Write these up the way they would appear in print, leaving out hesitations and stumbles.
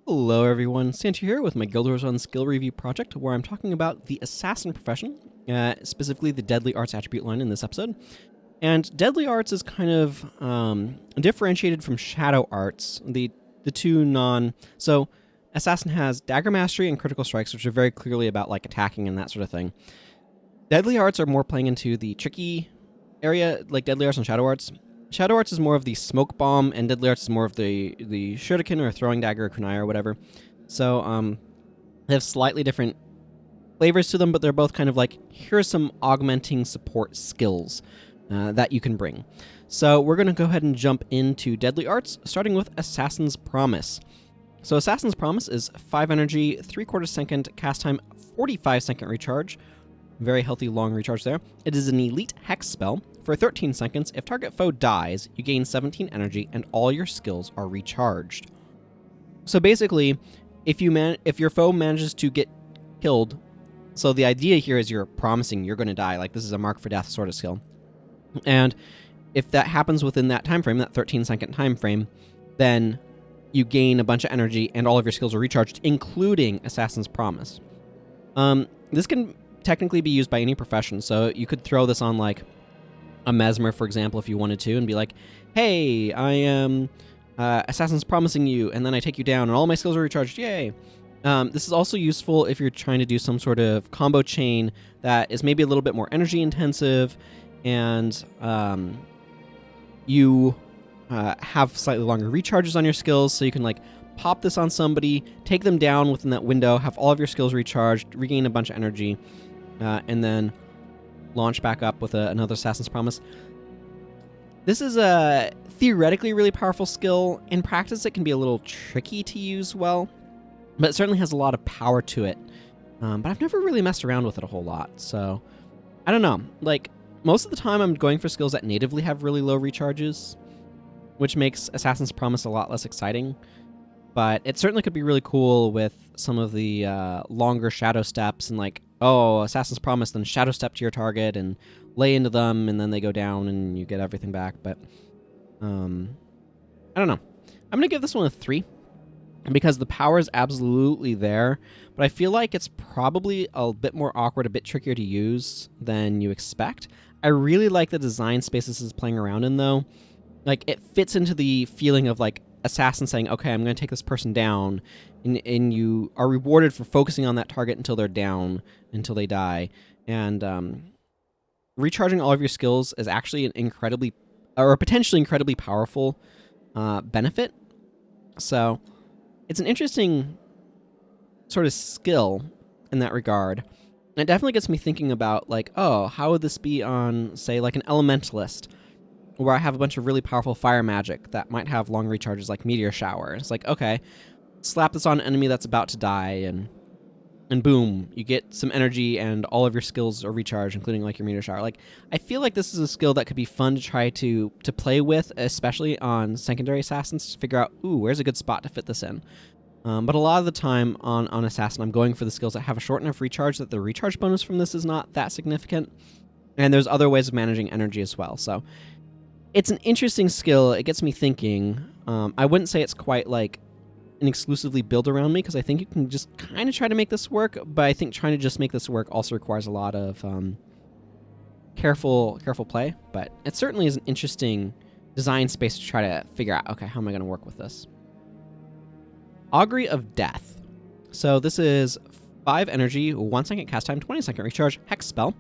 Hello everyone, Santi here with my Guild Wars 1 skill review project where I'm talking about the assassin profession, specifically the deadly arts attribute line in this episode. And deadly arts is kind of differentiated from shadow arts, the two So assassin has dagger mastery and critical strikes, which are very clearly about like attacking and that sort of thing. Deadly arts are more playing into the tricky area, like deadly arts and shadow arts. Shadow Arts is more of the smoke bomb, and Deadly Arts is more of the shuriken or throwing dagger or kunai or whatever. So they have slightly different flavors to them, but they're both kind of like, here's some augmenting support skills that you can bring. So we're going to go ahead and jump into Deadly Arts, starting with Assassin's Promise. So Assassin's Promise is 5 energy, 3/4 second cast time, 45-second recharge. Very healthy long recharge there. It is an elite hex spell. For 13 seconds, if target foe dies, you gain 17 energy and all your skills are recharged. So basically, if your foe manages to get killed, so the idea here is you're promising you're going to die, like this is a mark for death sort of skill. And if that happens within that time frame, that 13-second time frame, then you gain a bunch of energy and all of your skills are recharged, including Assassin's Promise. This can technically be used by any profession, so you could throw this on like a Mesmer, for example, if you wanted to, and be like, hey, I am Assassin's Promising you, and then I take you down, and all my skills are recharged, yay! This is also useful if you're trying to do some sort of combo chain that is maybe a little bit more energy intensive, and you have slightly longer recharges on your skills, so you can like pop this on somebody, take them down within that window, have all of your skills recharged, regain a bunch of energy, and then launch back up with another Assassin's Promise. This is a theoretically really powerful skill. In practice, it can be a little tricky to use well, but it certainly has a lot of power to it. But I've never really messed around with it a whole lot, so I don't know. Like, most of the time I'm going for skills that natively have really low recharges, which makes Assassin's Promise a lot less exciting. But it certainly could be really cool with some of the longer shadow steps and like, oh, Assassin's Promise, then shadow step to your target and lay into them, and then they go down and you get everything back. But I don't know. I'm going to give this one a 3 because the power is absolutely there, but I feel like it's probably a bit more awkward, a bit trickier to use than you expect. I really like the design space this is playing around in, though. Like, it fits into the feeling of like assassin saying, okay, I'm going to take this person down, and you are rewarded for focusing on that target until they're down, until they die. And recharging all of your skills is actually an incredibly, or potentially incredibly powerful benefit. So it's an interesting sort of skill in that regard. And it definitely gets me thinking about like, oh, how would this be on, say, like an elementalist, where I have a bunch of really powerful fire magic that might have long recharges like Meteor Shower. It's like, okay, slap this on an enemy that's about to die, and boom, you get some energy and all of your skills are recharged, including like your Meteor Shower. Like, I feel like this is a skill that could be fun to try to play with, especially on secondary assassins, to figure out, ooh, where's a good spot to fit this in. But a lot of the time on assassin, I'm going for the skills that have a short enough recharge that the recharge bonus from this is not that significant. And there's other ways of managing energy as well. So it's an interesting skill. It gets me thinking. I wouldn't say it's quite like an exclusively build around me, because I think you can just kind of try to make this work, but I think trying to just make this work also requires a lot of careful play. But it certainly is an interesting design space to try to figure out, okay, how am I going to work with this? Augury of Death. So this is 5 energy, 1 second cast time, 20-second recharge, hex spell.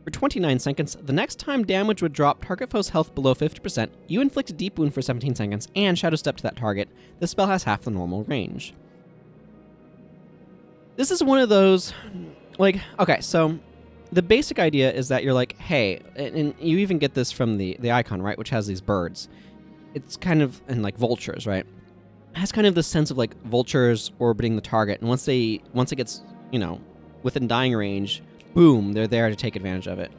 For 29 seconds, the next time damage would drop target foe's health below 50%, you inflict a deep wound for 17 seconds and shadow step to that target. This spell has half the normal range. This is one of those, like, okay, so the basic idea is that you're like, hey, and you even get this from the icon, right, which has these birds. It's kind of, and like vultures, right? It has kind of this sense of like vultures orbiting the target, and once it gets, within dying range, boom, they're there to take advantage of it.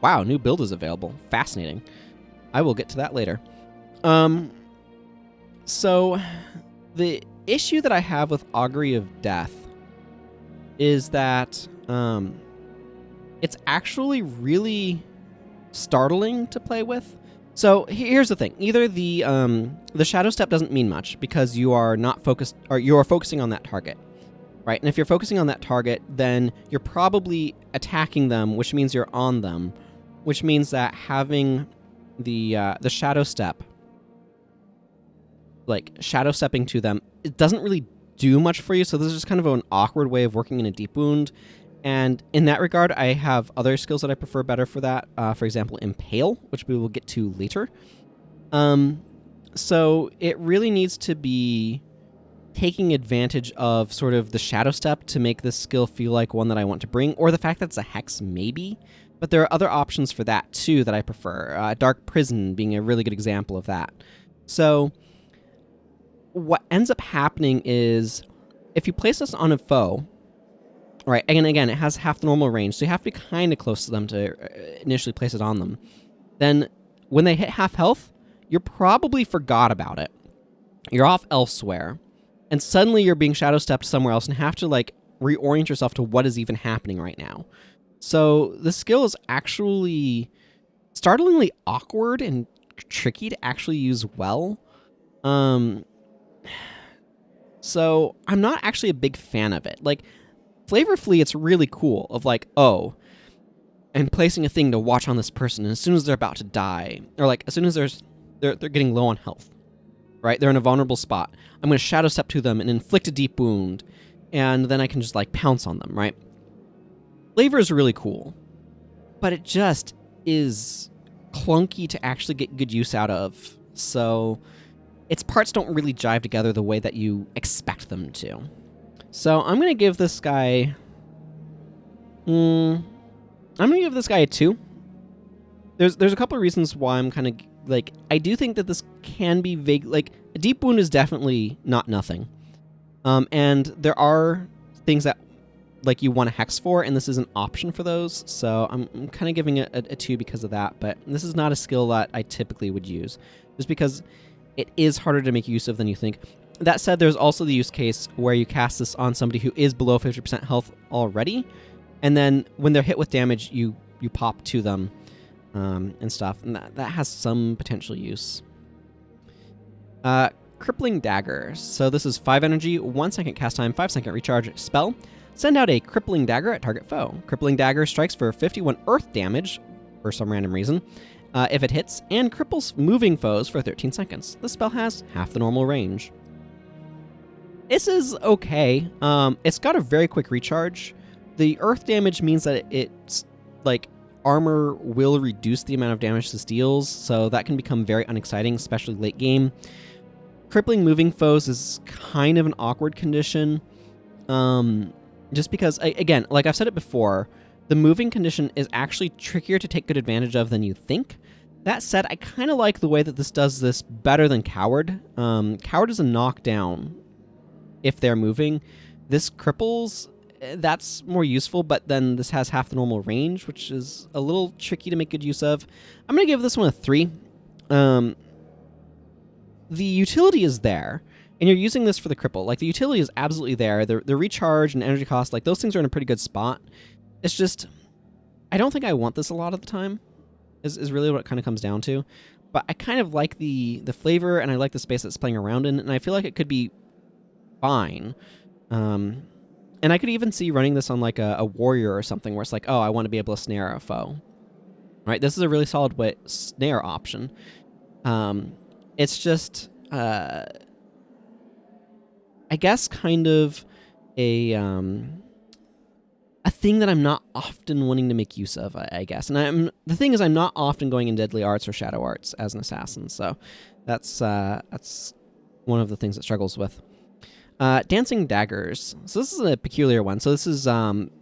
Wow, new build is available. Fascinating. I will get to that later. So the issue that I have with Augury of Death is that it's actually really startling to play with. So here's the thing: either the shadow step doesn't mean much because you are not focused, or you are focusing on that target, right? And if you're focusing on that target, then you're probably attacking them, which means you're on them, which means that having the shadow step, like shadow stepping to them, it doesn't really do much for you. So this is just kind of an awkward way of working in a deep wound. And in that regard, I have other skills that I prefer better for that. For example, Impale, which we will get to later. So it really needs to be taking advantage of sort of the shadow step to make this skill feel like one that I want to bring, or the fact that it's a hex, maybe. But there are other options for that, too, that I prefer. Dark Prison being a really good example of that. So what ends up happening is if you place this on a foe, right, and again, it has half the normal range, so you have to be kind of close to them to initially place it on them. Then, when they hit half health, you're probably forgot about it. You're off elsewhere, and suddenly you're being shadow stepped somewhere else and have to, like, reorient yourself to what is even happening right now. So, the skill is actually startlingly awkward and tricky to actually use well. So, I'm not actually a big fan of it. Like, flavorfully, it's really cool of like, oh, and placing a thing to watch on this person, and as soon as they're about to die, or like as soon as they're getting low on health, right? They're in a vulnerable spot. I'm going to shadow step to them and inflict a deep wound, and then I can just like pounce on them, right? Flavor is really cool, but it just is clunky to actually get good use out of. So its parts don't really jive together the way that you expect them to. So I'm going to give this guy... I'm going to give this guy a 2. There's a couple of reasons why I'm kind of... Like, I do think that this can be vague. Like, a deep wound is definitely not nothing. And there are things that, like, you want to hex for, and this is an option for those. So I'm kind of giving it a 2 because of that. But this is not a skill that I typically would use, just because it is harder to make use of than you think. That said, there's also the use case where you cast this on somebody who is below 50% health already, and then when they're hit with damage, you pop to them and stuff, and that has some potential use. Crippling Daggers. So this is 5 energy, 1 second cast time, 5 second recharge spell. Send out a Crippling Dagger at target foe. Crippling Dagger strikes for 51 earth damage, for some random reason, if it hits, and cripples moving foes for 13 seconds. The spell has half the normal range. This is okay. It's got a very quick recharge. The earth damage means that it's like armor will reduce the amount of damage this deals, so that can become very unexciting, especially late game. Crippling moving foes is kind of an awkward condition, just because, again, like I've said it before, the moving condition is actually trickier to take good advantage of than you think. That said, I kind of like the way that this does this better than Coward. Coward is a knockdown if they're moving. This cripples, that's more useful, but then this has half the normal range, which is a little tricky to make good use of. I'm going to give this one a 3. The utility is there, and you're using this for the cripple. Like, the utility is absolutely there. The recharge and energy cost, like, those things are in a pretty good spot. It's just, I don't think I want this a lot of the time, is really what it kind of comes down to. But I kind of like the flavor, and I like the space that's playing around in, and I feel like it could be fine. And I could even see running this on like a warrior or something where it's like, oh, I want to be able to snare a foe. Right? This is a really solid snare option. It's just, I guess, kind of a thing that I'm not often wanting to make use of, I guess. And the thing is, I'm not often going in Deadly Arts or Shadow Arts as an assassin, so that's one of the things it struggles with. Dancing Daggers. So this is a peculiar one. So this is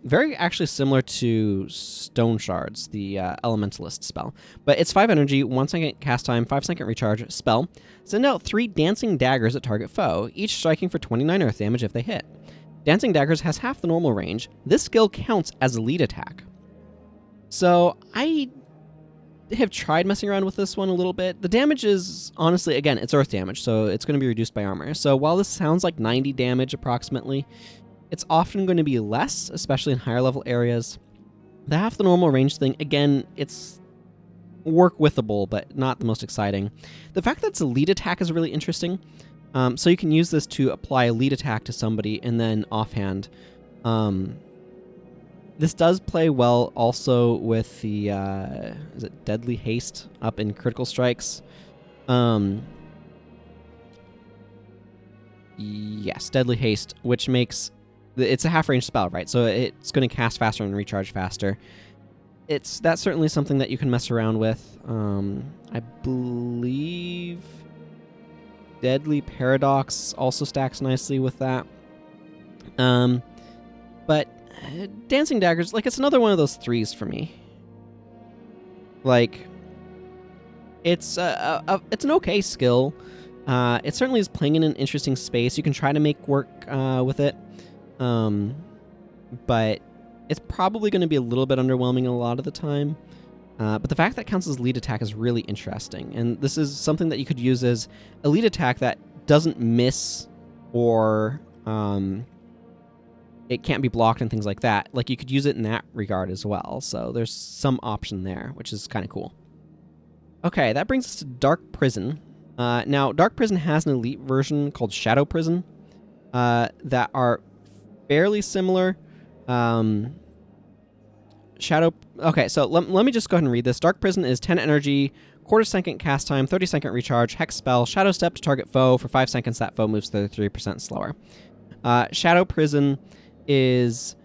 very actually similar to Stone Shards, the Elementalist spell. But it's 5 energy, 1 second cast time, 5 second recharge spell. Send out 3 Dancing Daggers at target foe, each striking for 29 earth damage if they hit. Dancing Daggers has half the normal range. This skill counts as a lead attack. So I have tried messing around with this one a little bit. The damage is, honestly, again, it's earth damage, so it's going to be reduced by armor. So while this sounds like 90 damage approximately, it's often going to be less, especially in higher level areas. The half the normal range thing, again, it's work withable, but not the most exciting. The fact that it's a lead attack is really interesting. So you can use this to apply a lead attack to somebody and then offhand. This does play well also with the, is it Deadly Haste up in critical strikes? Yes, Deadly Haste, which makes... It's a half-range spell, right? So it's going to cast faster and recharge faster. That's certainly something that you can mess around with. I believe Deadly Paradox also stacks nicely with that. But Dancing Daggers, like, it's another one of those threes for me. Like, it's an okay skill. It certainly is playing in an interesting space. You can try to make work with it. But it's probably going to be a little bit underwhelming a lot of the time. But the fact that it counts as lead attack is really interesting. And this is something that you could use as a lead attack that doesn't miss or it can't be blocked and things like that. Like, you could use it in that regard as well. So there's some option there, which is kind of cool. Okay, that brings us to Dark Prison. Now, Dark Prison has an elite version called Shadow Prison that are fairly similar. Okay, so let me just go ahead and read this. Dark Prison is 10 energy, quarter-second cast time, 30-second recharge, hex spell, shadow step to target foe. For 5 seconds, that foe moves 33% slower. Shadow Prison is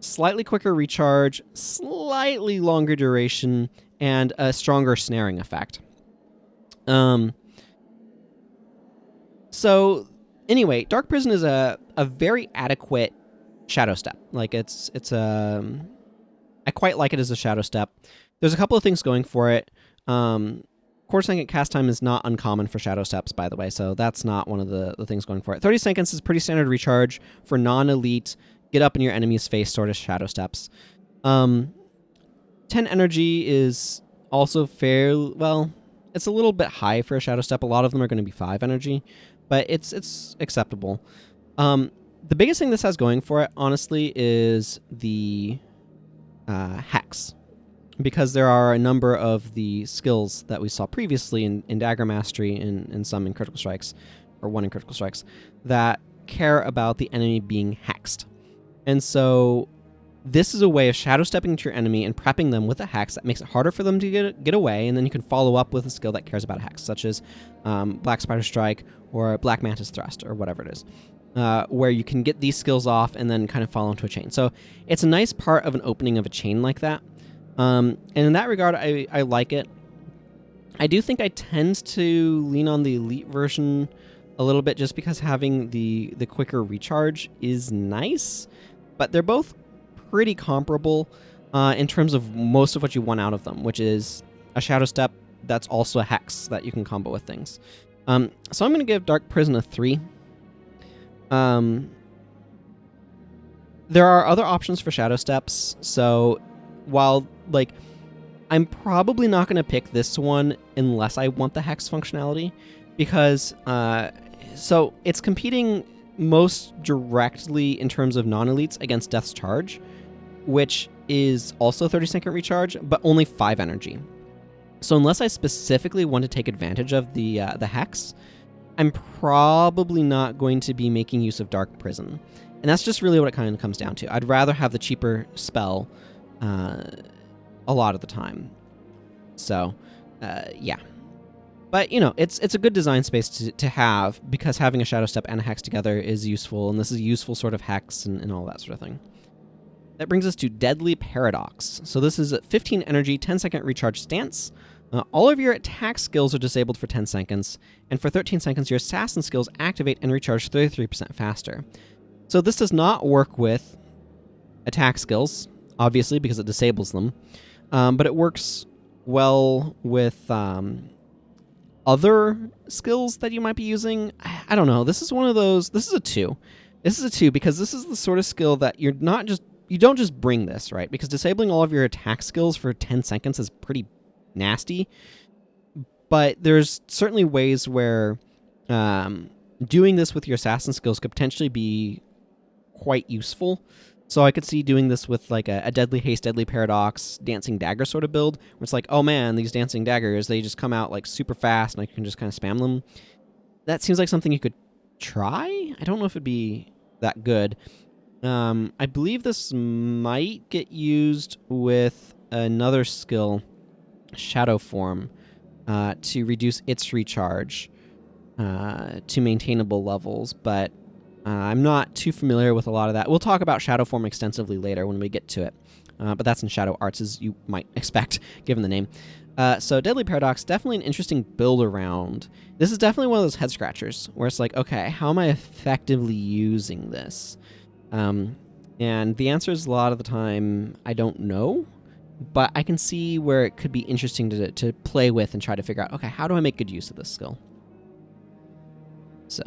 slightly quicker recharge, slightly longer duration, and a stronger snaring effect. So anyway, Dark Prison is a very adequate shadow step. Like, I quite like it as a shadow step. There's a couple of things going for it. Quarter-second cast time is not uncommon for shadow steps, by the way, so that's not one of the things going for it. 30 seconds is pretty standard recharge for non-elite, get up in your enemy's face sort of shadow steps. 10 energy is also well, it's a little bit high for a shadow step. A lot of them are going to be 5 energy, but it's acceptable. The biggest thing this has going for it, honestly, is the hex. Because there are a number of the skills that we saw previously in Dagger Mastery and some in Critical Strikes, or one in Critical Strikes, that care about the enemy being hexed. And so this is a way of shadow stepping to your enemy and prepping them with a hex that makes it harder for them to get away, and then you can follow up with a skill that cares about a hex, such as Black Spider Strike or Black Mantis Thrust, or whatever it is. Where you can get these skills off and then kind of fall into a chain. So it's a nice part of an opening of a chain like that. And in that regard, I like it. I do think I tend to lean on the elite version a little bit just because having the quicker recharge is nice, but they're both pretty comparable in terms of most of what you want out of them, which is a shadow step that's also a hex that you can combo with things. So I'm going to give Dark Prison a 3. There are other options for shadow steps, so while, like, I'm probably not going to pick this one unless I want the hex functionality, because so it's competing most directly in terms of non-elites against Death's Charge, which is also 30-second recharge, but only 5 energy. So unless I specifically want to take advantage of the hex, I'm probably not going to be making use of Dark Prison. And that's just really what it kind of comes down to. I'd rather have the cheaper spell a lot of the time. So, yeah. But, you know, it's a good design space to have, because having a Shadow Step and a Hex together is useful, and this is a useful sort of Hex and all that sort of thing. That brings us to Deadly Paradox. So this is a 15 energy, 10-second recharge stance. All of your attack skills are disabled for 10 seconds, and for 13 seconds, your assassin skills activate and recharge 33% faster. So this does not work with attack skills, obviously, because it disables them, but it works well with other skills that you might be using. I don't know. This is one of those. This is a 2. This is a 2 because this is the sort of skill that you don't just bring this, right? Because disabling all of your attack skills for 10 seconds is pretty nasty, but there's certainly ways where doing this with your assassin skills could potentially be quite useful. So I could see doing this with like a Deadly Haste, Deadly Paradox, Dancing Dagger sort of build, where it's like, oh man, these Dancing Daggers, they just come out like super fast and I can just kind of spam them. That seems like something you could try. I don't know if it'd be that good. I believe this might get used with another skill, Shadow Form, to reduce its recharge to maintainable levels, but I'm not too familiar with a lot of that. We'll talk about Shadow Form extensively later when we get to it, but that's in Shadow Arts, as you might expect, given the name. So Deadly Paradox, definitely an interesting build around. This is definitely one of those head scratchers, where it's like, okay, how am I effectively using this? And the answer is a lot of the time, I don't know, but I can see where it could be interesting to play with and try to figure out, okay, how do I make good use of this skill? So...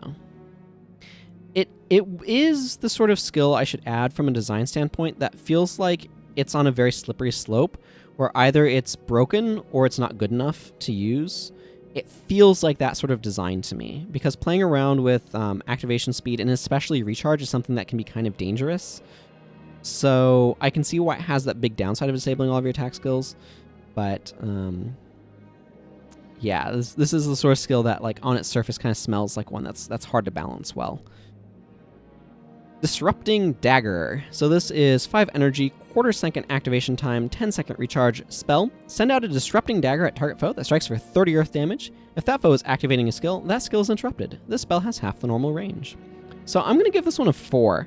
It is the sort of skill I should add from a design standpoint that feels like it's on a very slippery slope, where either it's broken or it's not good enough to use. It feels like that sort of design to me, because playing around with activation speed and especially recharge is something that can be kind of dangerous. So I can see why it has that big downside of disabling all of your attack skills, but yeah, this is the sort of skill that, like, on its surface kind of smells like one that's hard to balance well. Disrupting Dagger. So this is 5 energy, quarter-second activation time, 10-second recharge spell. Send out a Disrupting Dagger at target foe that strikes for 30 earth damage. If that foe is activating a skill, that skill is interrupted. This spell has half the normal range. So I'm going to give this one a 4,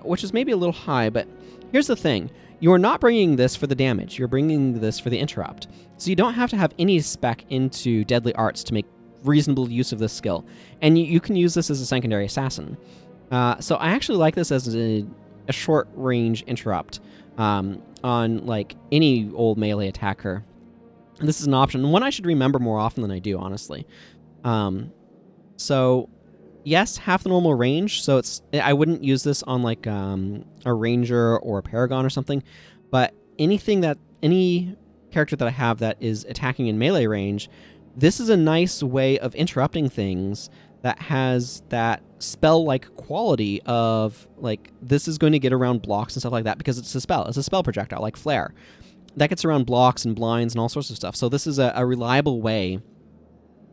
which is maybe a little high, but here's the thing. You are not bringing this for the damage. You're bringing this for the interrupt. So you don't have to have any spec into Deadly Arts to make reasonable use of this skill. And you can use this as a secondary assassin. So I actually like this as a short-range interrupt on, like, any old melee attacker. And this is an option, one I should remember more often than I do, honestly. So, yes, half the normal range, so I wouldn't use this on, like, a ranger or a paragon or something, but any character that I have that is attacking in melee range, this is a nice way of interrupting things that has that spell-like quality of, like, this is going to get around blocks and stuff like that because it's a spell. It's a spell projectile, like Flare. That gets around blocks and blinds and all sorts of stuff. So this is a reliable way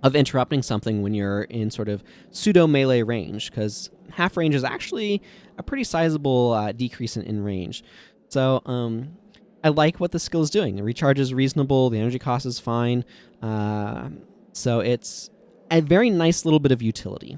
of interrupting something when you're in sort of pseudo-melee range, because half range is actually a pretty sizable decrease in range. So I like what the skill is doing. The recharge is reasonable. The energy cost is fine. So it's a very nice little bit of utility.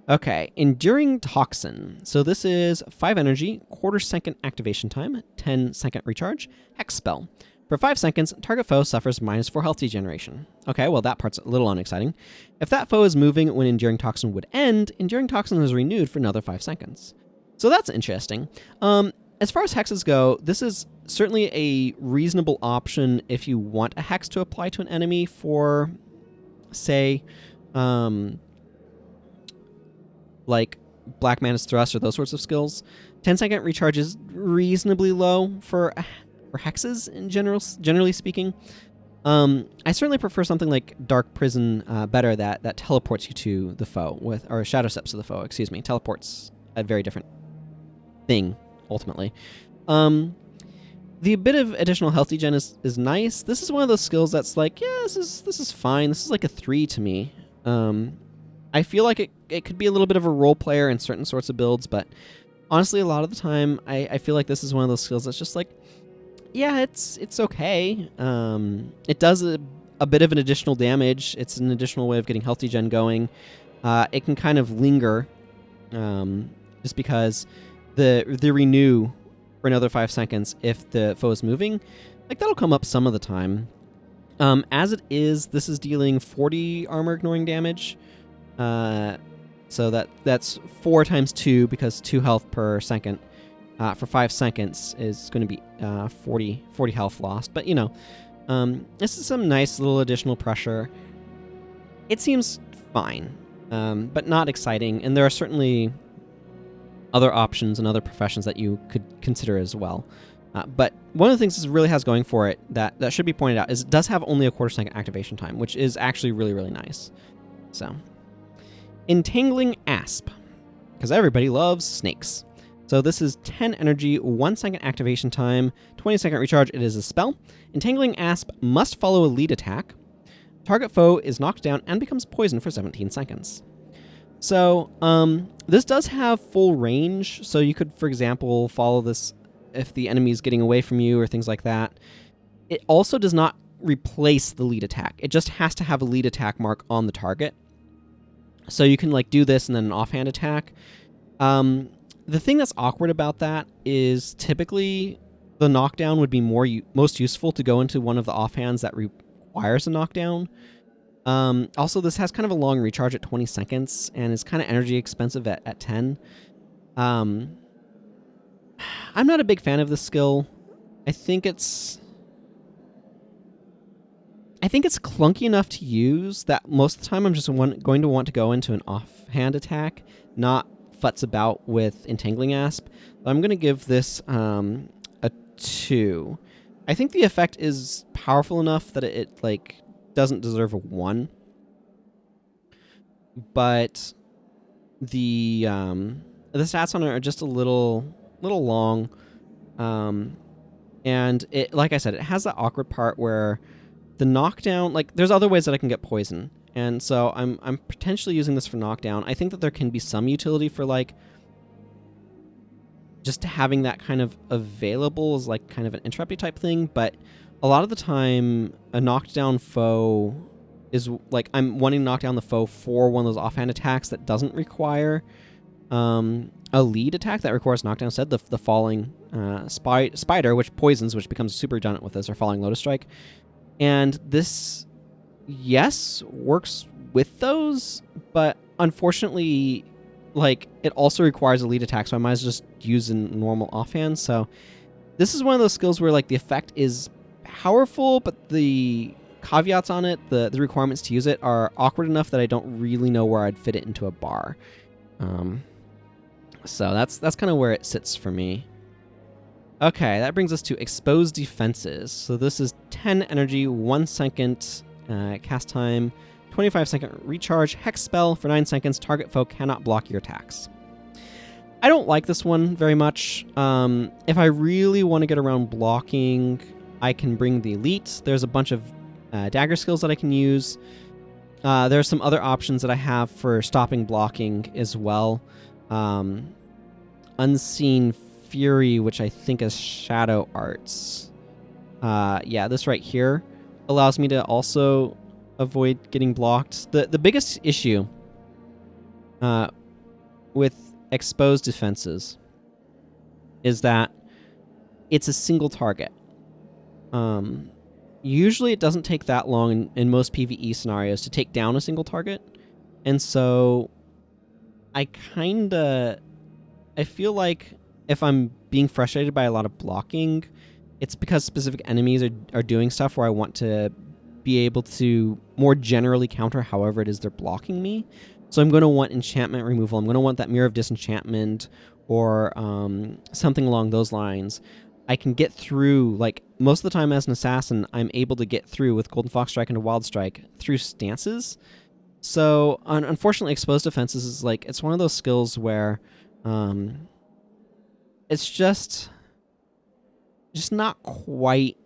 Okay, Enduring Toxin. So this is 5 energy, quarter-second activation time, 10-second recharge, hex spell. For 5 seconds, target foe suffers -4 health degeneration. Okay, well, that part's a little unexciting. If that foe is moving when Enduring Toxin would end, Enduring Toxin is renewed for another 5 seconds. So that's interesting. As far as hexes go, this is certainly a reasonable option if you want a hex to apply to an enemy for, say, like Black Mantis Thrust or those sorts of skills. 10-second recharge is reasonably low for hexes in generally speaking. I certainly prefer something like Dark Prison better that teleports you to the foe or Shadow Steps to the foe, excuse me. Teleports a very different thing, ultimately. The bit of additional health degen is nice. This is one of those skills that's like, yeah, this is fine. This is like a 3 to me. I feel like it could be a little bit of a role player in certain sorts of builds, but honestly, a lot of the time, I feel like this is one of those skills that's just like, yeah, it's okay. It does a bit of an additional damage. It's an additional way of getting health degen going. It can kind of linger, just because the renew for another 5 seconds if the foe is moving, like, that'll come up some of the time. As it is, this is dealing 40 armor ignoring damage. So that's 4 times 2, because 2 health per second for 5 seconds is going to be 40 health lost. But, you know, this is some nice little additional pressure. It seems fine, but not exciting. And there are certainly other options and other professions that you could consider as well. But one of the things this really has going for it that should be pointed out is it does have only a quarter-second activation time, which is actually really, really nice. So, Entangling ASP, because everybody loves snakes. So this is 10 energy, 1 second activation time, 20-second recharge. It is a spell. Entangling ASP must follow a lead attack. Target foe is knocked down and becomes poisoned for 17 seconds. So this does have full range. So you could, for example, follow this if the enemy is getting away from you or things like that. It also does not replace the lead attack. It just has to have a lead attack mark on the target. So you can like do this and then an offhand attack. The thing that's awkward about that is typically the knockdown would be most useful to go into one of the offhands that requires a knockdown. Also, this has kind of a long recharge at 20 seconds and is kind of energy expensive at 10. I'm not a big fan of this skill. I think it's clunky enough to use that most of the time I'm just going to want to go into an offhand attack, not futz about with Entangling ASP. I'm going to give this a 2. I think the effect is powerful enough that it like doesn't deserve a 1. But the stats on it are just a little long. And it, like I said, it has that awkward part where the knockdown, like there's other ways that I can get poison. And so I'm potentially using this for knockdown. I think that there can be some utility for like just having that kind of available as like kind of an interrupty type thing, but a lot of the time a knockdown foe is like I'm wanting to knock down the foe for one of those offhand attacks that doesn't require a lead attack, that requires knockdown instead. The falling spider, which poisons, which becomes super redundant with this, or falling lotus strike. And this, yes, works with those, but unfortunately, like, it also requires a lead attack, so I might as well just use a normal offhand. So this is one of those skills where, like, the effect is powerful, but the caveats on it, the requirements to use it, are awkward enough that I don't really know where I'd fit it into a bar. So that's kind of where it sits for me. Okay, that brings us to exposed defenses. So this is 10 energy, 1 second cast time, 25-second recharge, hex spell for 9 seconds. Target foe cannot block your attacks. I don't like this one very much. If I really want to get around blocking, I can bring the elite. There's a bunch of dagger skills that I can use. There's some other options that I have for stopping blocking as well. Unseen Fury, which I think is Shadow Arts. Yeah, this right here allows me to also avoid getting blocked. The biggest issue with exposed defenses is that it's a single target. Usually it doesn't take that long in most PvE scenarios to take down a single target. And so I feel like if I'm being frustrated by a lot of blocking, it's because specific enemies are doing stuff where I want to be able to more generally counter however it is they're blocking me. So I'm going to want enchantment removal. I'm going to want that Mirror of Disenchantment or something along those lines. I can get through, like, most of the time as an assassin, I'm able to get through with Golden Fox Strike and a Wild Strike through stances. So unfortunately, exposed defenses is like, it's one of those skills where it's just not quite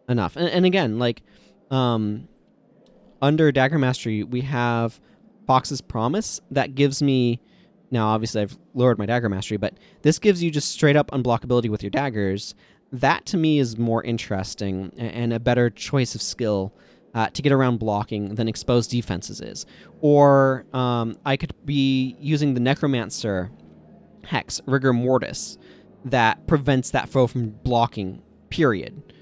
enough. And again, like, under Dagger Mastery, we have Fox's Promise that gives me, now obviously I've lowered my Dagger Mastery, but this gives you just straight up unblockability with your daggers. That to me is more interesting and a better choice of skill to get around blocking than exposed defenses is. Or I could be using the Necromancer Hex, Rigor Mortis, that prevents that foe from blocking, period.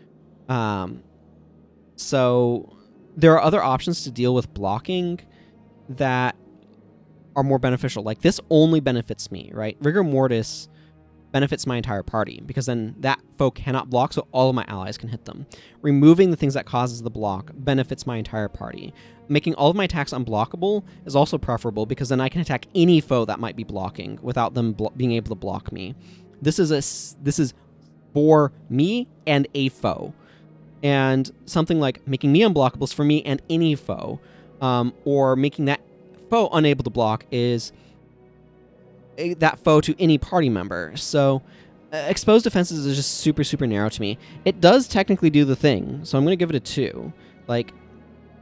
So there are other options to deal with blocking that are more beneficial. Like, this only benefits me, right? Rigor Mortis benefits my entire party because then that foe cannot block, so all of my allies can hit them. Removing the things that causes the block benefits my entire party. Making all of my attacks unblockable is also preferable because then I can attack any foe that might be blocking without them being able to block me. This is for me and a foe. And something like making me unblockable is for me and any foe. Or making that foe unable to block is that foe to any party member. So exposed defenses is just super, super narrow to me. It does technically do the thing, so I'm going to give it a 2. Like,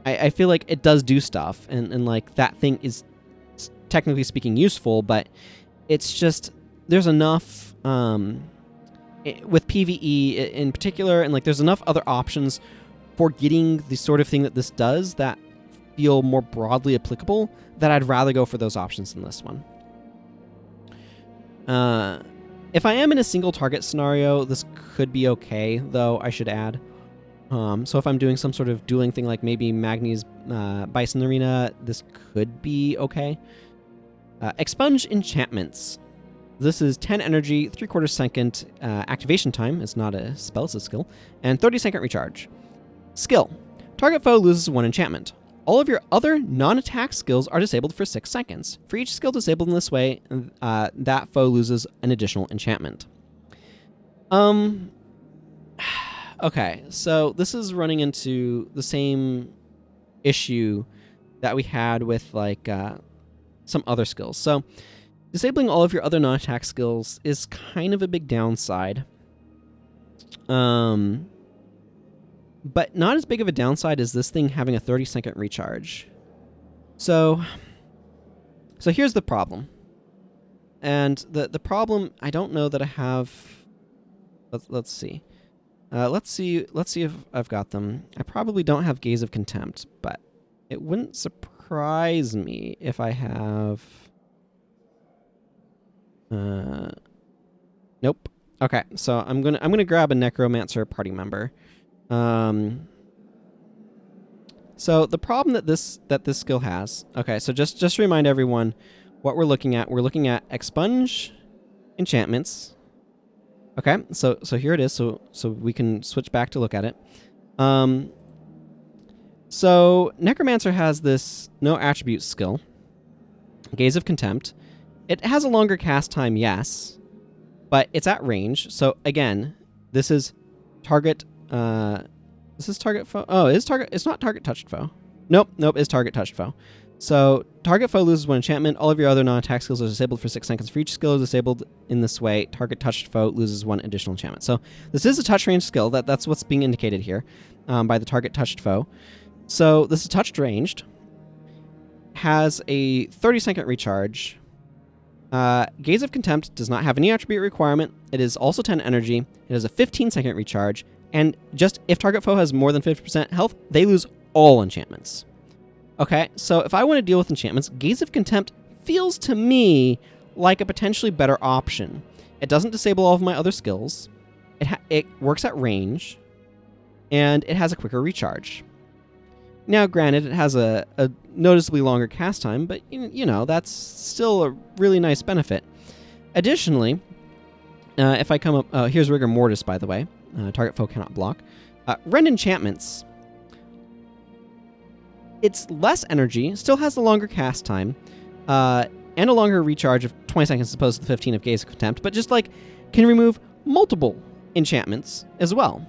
I feel like it does do stuff, and like that thing is technically speaking useful, but it's just, there's enough with PvE in particular, and like there's enough other options for getting the sort of thing that this does that feel more broadly applicable, that I'd rather go for those options than this one. If I am in a single target scenario, this could be okay, though, I should add. So if I'm doing some sort of dueling thing like maybe Magni's Bison Arena, this could be okay. Expunge enchantments. This is 10 energy, 3/4 second activation time. It's not a spell, it's a skill. And 30-second recharge. Skill. Target foe loses 1 enchantment. All of your other non-attack skills are disabled for 6 seconds. For each skill disabled in this way, that foe loses an additional enchantment. Okay, so this is running into the same issue that we had with like some other skills. So disabling all of your other non-attack skills is kind of a big downside. But not as big of a downside as this thing having a 30-second recharge. So here's the problem. And the problem, I don't know that I have. Let's see. Let's see if I've got them. I probably don't have Gaze of Contempt, but it wouldn't surprise me if I have. Nope. Okay, so I'm gonna grab a Necromancer party member. So the problem that this skill has. Okay, so just to remind everyone what we're looking at. We're looking at expunge enchantments. Okay, so here it is. So we can switch back to look at it. So Necromancer has this no attribute skill, Gaze of Contempt. It has a longer cast time, yes, but it's at range. So again, this is target. This is target foe. Oh, it is target. It's not target touched foe. Nope. It's target touched foe. So target foe loses 1 enchantment. All of your other non-attack skills are disabled for 6 seconds. For each skill is disabled in this way, target touched foe loses 1 additional enchantment. So this is a touch range skill. That's what's being indicated here by the target touched foe. So this is touched ranged. Has a 30-second recharge. Gaze of Contempt does not have any attribute requirement. It is also 10 energy. It has a 15-second recharge. And just if target foe has more than 50% health, they lose all enchantments. Okay, so if I want to deal with enchantments, Gaze of Contempt feels to me like a potentially better option. It doesn't disable all of my other skills. It works at range. And it has a quicker recharge. Now, granted, it has a noticeably longer cast time, but, you know, that's still a really nice benefit. Additionally, if I come up... here's Rigor Mortis, by the way. Target foe cannot block. Rend enchantments. It's less energy, still has the longer cast time, and a longer recharge of 20 seconds as opposed to the 15 of Gaze of Contempt, but just like can remove multiple enchantments as well.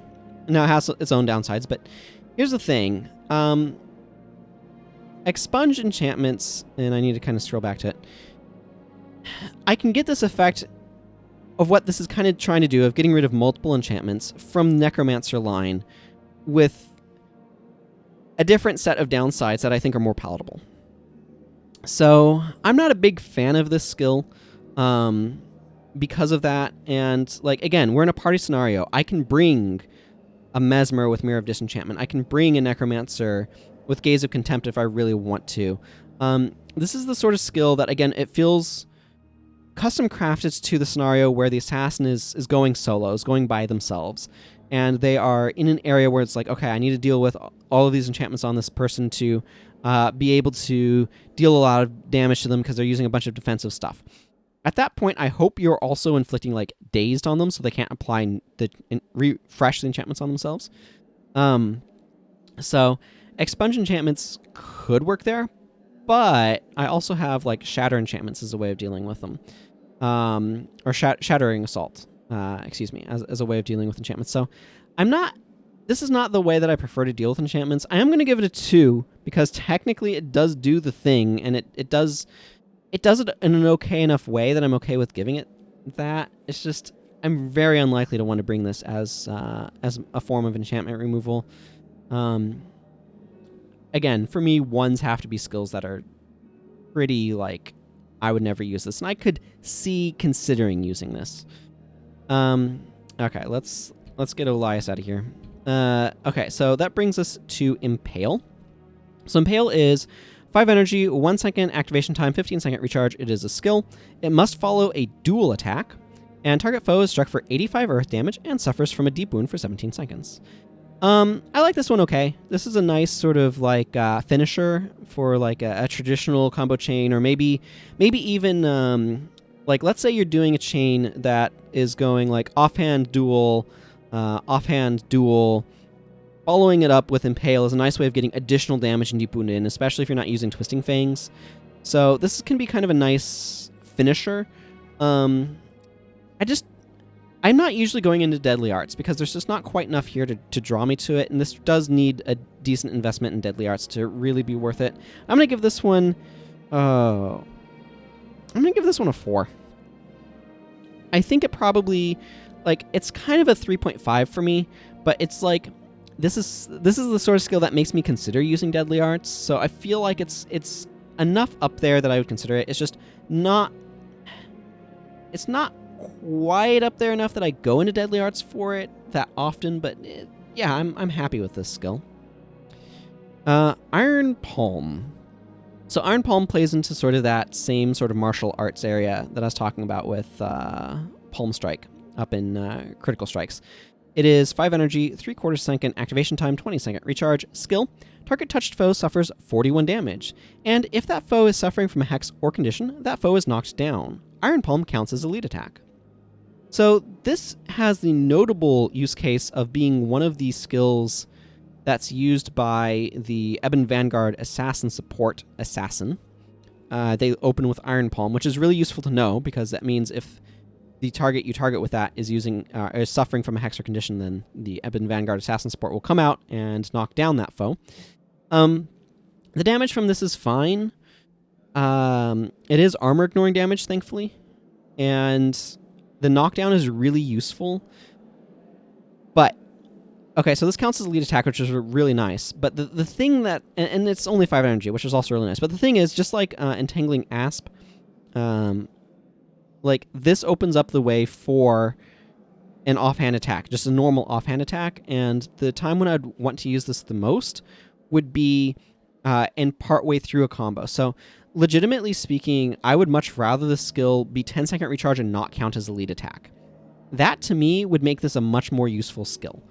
Now it has its own downsides, but here's the thing. Expunge enchantments, and I need to kind of scroll back to it. I can get this effect of what this is kind of trying to do, of getting rid of multiple enchantments from Necromancer line with a different set of downsides that I think are more palatable. So I'm not a big fan of this skill because of that. And like, again, we're in a party scenario. I can bring a Mesmer with Mirror of Disenchantment. I can bring a Necromancer with Gaze of Contempt if I really want to. This is the sort of skill that, again, it feels custom crafted to the scenario where the assassin is going solo, is going by themselves. And they are in an area where it's like, okay, I need to deal with all of these enchantments on this person to be able to deal a lot of damage to them because they're using a bunch of defensive stuff. At that point, I hope you're also inflicting like dazed on them so they can't apply refresh the enchantments on themselves. So expunge enchantments could work there, but I also have like shatter enchantments as a way of dealing with them. Or shattering assault. Excuse me, as a way of dealing with enchantments. So this is not the way that I prefer to deal with enchantments. I am going to give it a 2 because technically it does do the thing, and it does it does it in an okay enough way that I'm okay with giving it that. It's just I'm very unlikely to want to bring this as a form of enchantment removal. Again, for me, ones have to be skills that are pretty, like, I would never use this, and I could see considering using this. Okay, let's get Elias out of here. Okay, so that brings us to Impale. So Impale is 5 energy, 1 second activation time, 15 second recharge. It is a skill. It must follow a dual attack, and target foe is struck for 85 earth damage and suffers from a deep wound for 17 seconds. I like this one okay. This is a nice sort of like finisher for like a traditional combo chain, or maybe even like let's say you're doing a chain that is going like offhand duel, following it up with Impale is a nice way of getting additional damage and deep wound in, especially if you're not using Twisting Fangs. So this can be kind of a nice finisher. I'm not usually going into Deadly Arts because there's just not quite enough here to draw me to it, and this does need a decent investment in Deadly Arts to really be worth it. I'm gonna give this one a 4. I think it probably, like, it's kind of a 3.5 for me, but it's like this is the sort of skill that makes me consider using Deadly Arts, so I feel like it's enough up there that I would consider it. It's just not quite up there enough that I go into Deadly Arts for it that often, but yeah, I'm happy with this skill. Iron Palm. So Iron Palm plays into sort of that same sort of martial arts area that I was talking about with Palm Strike up in Critical Strikes. It is 5 energy, 3/4 second activation time, 20 second recharge. Skill: target touched foe suffers 41 damage, and if that foe is suffering from a hex or condition, that foe is knocked down. Iron Palm counts as a lead attack. So this has the notable use case of being one of these skills that's used by the Ebon Vanguard Assassin support assassin. They open with Iron Palm, which is really useful to know because that means if the target you target with that is is suffering from a hex or condition, then the Ebon Vanguard Assassin support will come out and knock down that foe. The damage from this is fine. It is armor ignoring damage, thankfully, and the knockdown is really useful. But okay, so this counts as a lead attack, which is really nice. But the thing that, and it's only 5 energy, which is also really nice. But the thing is, just like Entangling ASP, like this opens up the way for an offhand attack, just a normal offhand attack. And the time when I'd want to use this the most would be in partway through a combo. So legitimately speaking, I would much rather the skill be 10 second recharge and not count as a lead attack. That to me would make this a much more useful skill.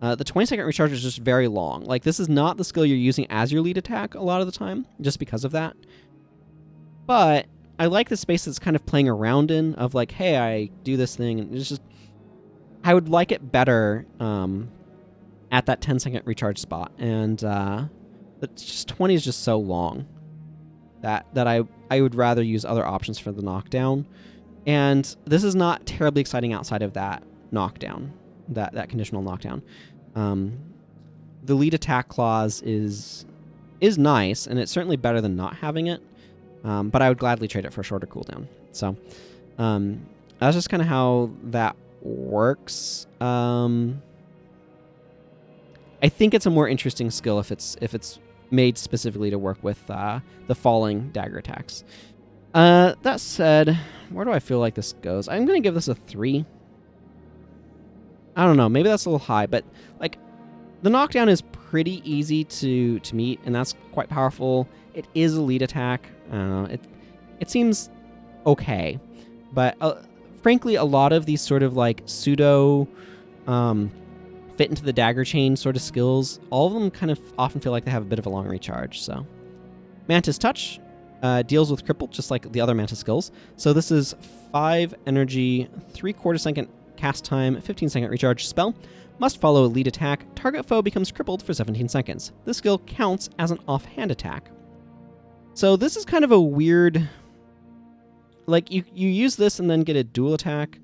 The 20 second recharge is just very long. Like, this is not the skill you're using as your lead attack a lot of the time, just because of that. But I like the space that's kind of playing around in, of like, hey, I do this thing, and it's just, I would like it better at that 10 second recharge spot. And it's just 20 is just so long that I would rather use other options for the knockdown. And this is not terribly exciting outside of that knockdown, that conditional knockdown. The lead attack clause is nice, and it's certainly better than not having it, but I would gladly trade it for a shorter cooldown. So that's just kind of how that works. I think it's a more interesting skill if it's made specifically to work with the falling dagger attacks. That said, where do I feel like this goes? I'm going to give this a 3. I don't know, maybe that's a little high, but like the knockdown is pretty easy to meet, and that's quite powerful. It is a lead attack. I don't know, it seems okay, but frankly, a lot of these sort of like pseudo fit into the dagger chain sort of skills, all of them kind of often feel like they have a bit of a long recharge. So Mantis Touch deals with cripple just like the other Mantis skills. So this is 5 energy, 3/4 second cast time, 15 second recharge spell. Must follow a lead attack. Target foe becomes crippled for 17 seconds. This skill counts as an offhand attack. So this is kind of a weird, like you use this and then get a dual attack.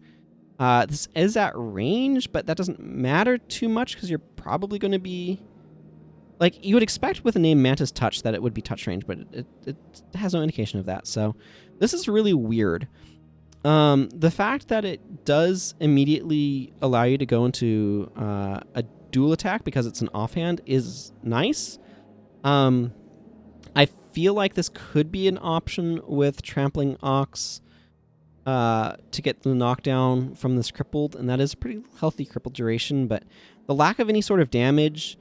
This is at range, but that doesn't matter too much because you're probably going to be Like, you would expect with the name Mantis Touch that it would be touch range, but it has no indication of that. So this is really weird. The fact that it does immediately allow you to go into a dual attack because it's an offhand is nice. I feel like this could be an option with Trampling Ox to get the knockdown from this crippled, and that is a pretty healthy crippled duration, but the lack of any sort of damage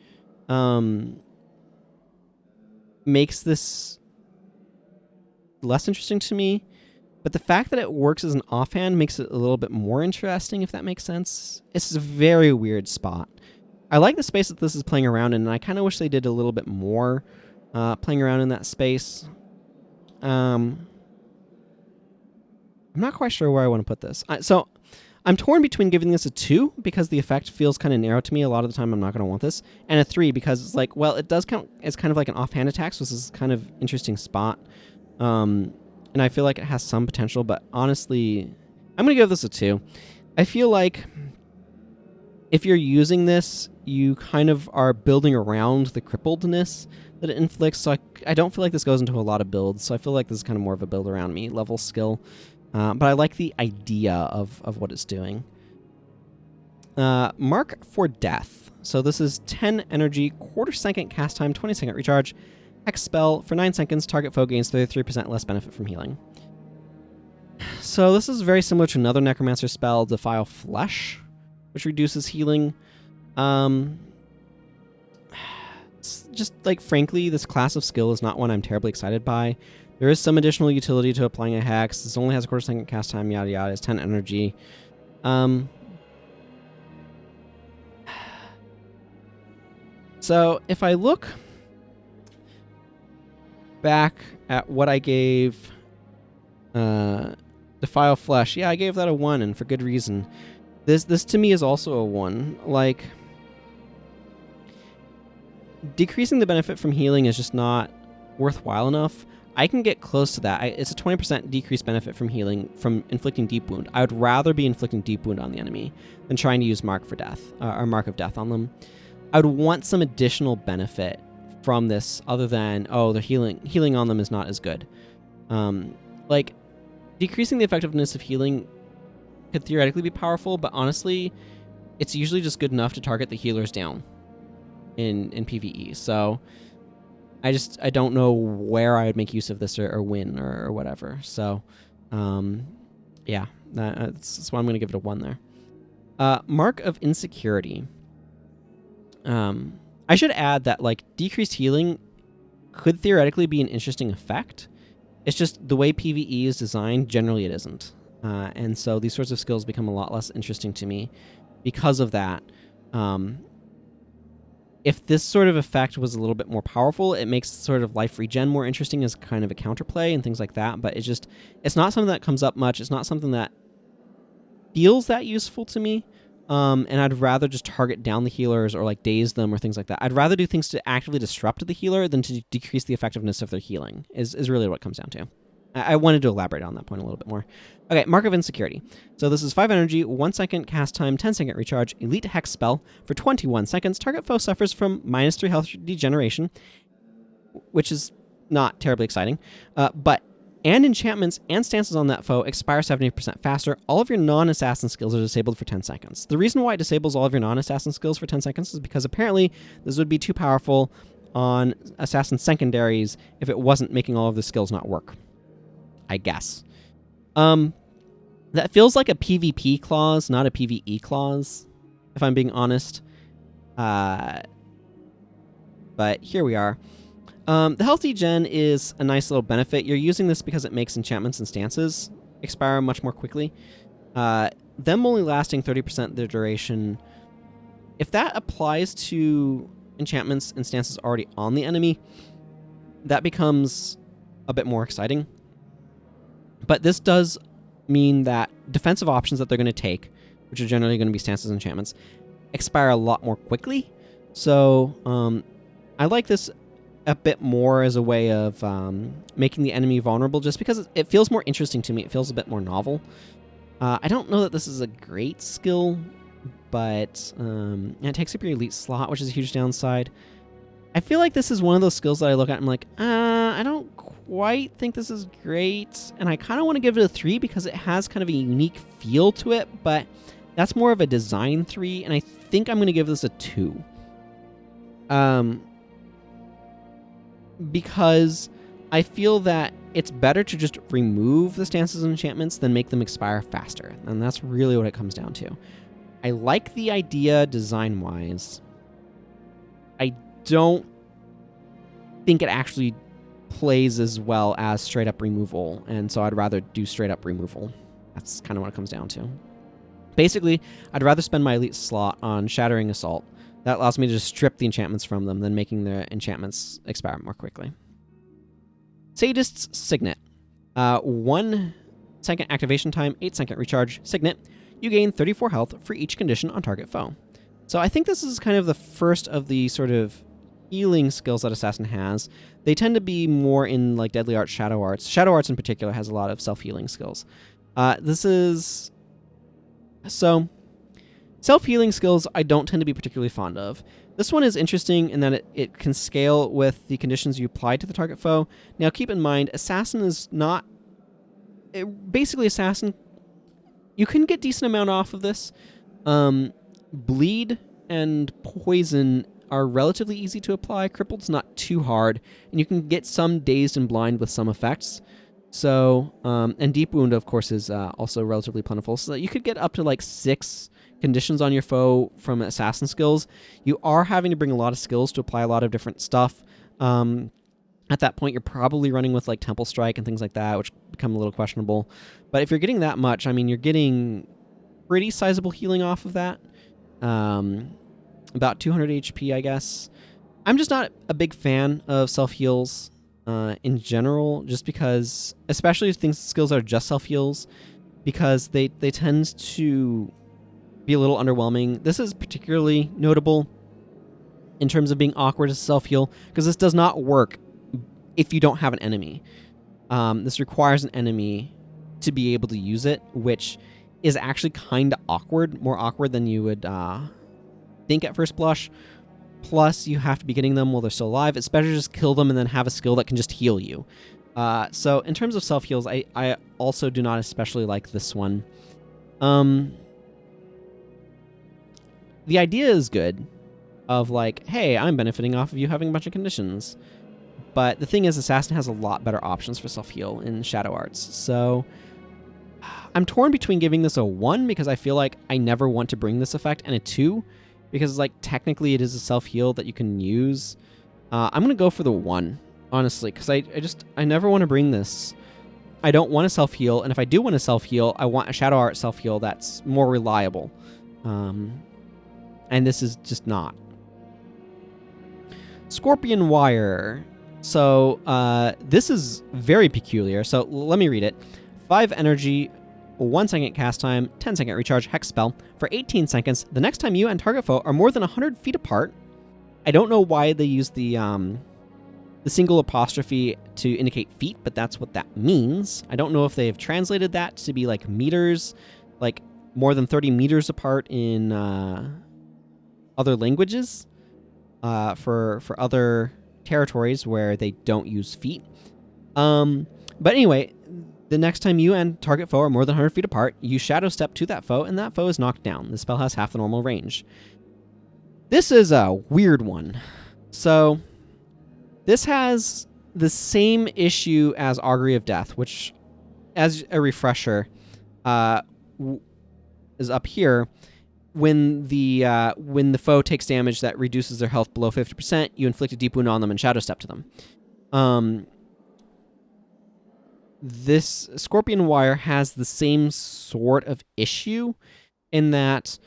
makes this less interesting to me. But the fact that it works as an offhand makes it a little bit more interesting, if that makes sense. It's a very weird spot. I like the space that this is playing around in, and I kind of wish they did a little bit more playing around in that space. I'm not quite sure where I want to put this. So I'm torn between giving this a 2 because the effect feels kind of narrow to me. A lot of the time I'm not going to want this. And a 3 because it's like, well, it does count as kind of like an offhand attack, so this is kind of interesting spot. And I feel like it has some potential, but honestly, I'm going to give this a 2. I feel like if you're using this, you kind of are building around the crippledness that it inflicts, so I don't feel like this goes into a lot of builds, so I feel like this is kind of more of a build around me level skill. But I like the idea of what it's doing. Mark for Death. So this is 10 energy, quarter second cast time, 20 second recharge. Hex spell for 9 seconds, target foe gains 33% less benefit from healing. So this is very similar to another Necromancer spell, Defile Flesh, which reduces healing. Just like, frankly, this class of skill is not one I'm terribly excited by. There is some additional utility to applying a hex. This only has a quarter second cast time, yada yada. It's 10 energy. So if I look back at what I gave Defile Flesh, yeah, I gave that a 1, and for good reason. This to me is also a 1. Like, decreasing the benefit from healing is just not worthwhile enough. I can get close to that. It's a 20% decreased benefit from healing from inflicting deep wound. I would rather be inflicting deep wound on the enemy than trying to use Mark for Death, or Mark of Death on them. I would want some additional benefit from this other than, oh, the healing on them is not as good. Like, decreasing the effectiveness of healing could theoretically be powerful, but honestly, it's usually just good enough to target the healers down in PvE. So I don't know where I would make use of this or win or whatever. So yeah, that's why I'm going to give it a 1 there. Mark of Insecurity. I should add that, like, decreased healing could theoretically be an interesting effect. It's just the way PvE is designed, generally it isn't. And so these sorts of skills become a lot less interesting to me because of that. If this sort of effect was a little bit more powerful, it makes sort of life regen more interesting as kind of a counterplay and things like that. But it's not something that comes up much. It's not something that feels that useful to me. And I'd rather just target down the healers or like daze them or things like that. I'd rather do things to actively disrupt the healer than to decrease the effectiveness of their healing is really what it comes down to. I wanted to elaborate on that point a little bit more. Okay, Mark of Insecurity. So this is 5 energy, 1 second cast time, 10 second recharge, elite hex spell for 21 seconds. Target foe suffers from -3 health degeneration, which is not terribly exciting. And enchantments and stances on that foe expire 70% faster. All of your non-assassin skills are disabled for 10 seconds. The reason why it disables all of your non-assassin skills for 10 seconds is because apparently this would be too powerful on assassin secondaries if it wasn't making all of the skills not work, I guess. That feels like a PvP clause, not a PvE clause, if I'm being honest. But here we are. The health degen is a nice little benefit. You're using this because it makes enchantments and stances expire much more quickly. Them only lasting 30% their duration. If that applies to enchantments and stances already on the enemy, that becomes a bit more exciting. But this does mean that defensive options that they're going to take, which are generally going to be stances and enchantments, expire a lot more quickly. So I like this a bit more as a way of making the enemy vulnerable, just because it feels more interesting to me. It feels a bit more novel. I don't know that this is a great skill, but it takes up your elite slot, which is a huge downside. I feel like this is one of those skills that I look at and I'm like, I don't quite think this is great. And I kind of want to give it a 3 because it has kind of a unique feel to it, but that's more of a design 3, and I think I'm going to give this a 2. Because I feel that it's better to just remove the stances and enchantments than make them expire faster, and that's really what it comes down to. I like the idea design-wise. I don't think it actually plays as well as straight-up removal, and so I'd rather do straight-up removal. That's kind of what it comes down to. Basically, I'd rather spend my elite slot on Shattering Assault. That allows me to just strip the enchantments from them than making the enchantments expire more quickly. Sadist's Cygnet. 1 second activation time, 8 second recharge. Cygnet. You gain 34 health for each condition on target foe. So I think this is kind of the first of the sort of healing skills that Assassin has. They tend to be more in like Deadly Arts, Shadow Arts. Shadow Arts in particular has a lot of self-healing skills. So self-healing skills I don't tend to be particularly fond of. This one is interesting in that it can scale with the conditions you apply to the target foe. Now keep in mind, Assassin is not... basically, Assassin, you can get decent amount off of this. Bleed and Poison are relatively easy to apply. Crippled's not too hard, and you can get some Dazed and Blind with some effects. So, and Deep Wound, of course, is also relatively plentiful, so that you could get up to like 6 conditions on your foe from Assassin skills. You are having to bring a lot of skills to apply a lot of different stuff. At that point, you're probably running with like Temple Strike and things like that, which become a little questionable. But if you're getting that much, I mean, you're getting pretty sizable healing off of that. About 200 HP, I guess. I'm just not a big fan of self-heals in general, just because, especially skills that are just self-heals, because they tend to be a little underwhelming. This is particularly notable in terms of being awkward as a self-heal, because this does not work if you don't have an enemy. This requires an enemy to be able to use it, which is actually kind of awkward, more awkward than you would think at first blush. Plus, you have to be getting them while they're still alive. It's better to just kill them and then have a skill that can just heal you. So in terms of self-heals, I also do not especially like this one. The idea is good, of like, hey, I'm benefiting off of you having a bunch of conditions. But the thing is, Assassin has a lot better options for self-heal in Shadow Arts. So I'm torn between giving this a 1, because I feel like I never want to bring this effect, and a 2, because like technically it is a self-heal that you can use. I'm going to go for the 1, honestly, because I never want to bring this. I don't want a self-heal, and if I do want a self-heal, I want a Shadow Art self-heal that's more reliable. And this is just not. Scorpion Wire. So this is very peculiar. So let me read it. 5 energy, 1 second cast time, 10 second recharge, hex spell. For 18 seconds, the next time you and target foe are more than 100 feet apart. I don't know why they use the single apostrophe to indicate feet, but that's what that means. I don't know if they've translated that to be like meters, like more than 30 meters apart in other languages, for other territories where they don't use feet. But anyway, the next time you and target foe are more than 100 feet apart, you shadow step to that foe, and that foe is knocked down. The spell has half the normal range. This is a weird one. So this has the same issue as Augury of Death, which, as a refresher, is up here. When the foe takes damage that reduces their health below 50%, you inflict a deep wound on them and shadow step to them. This Scorpion Wire has the same sort of issue in that,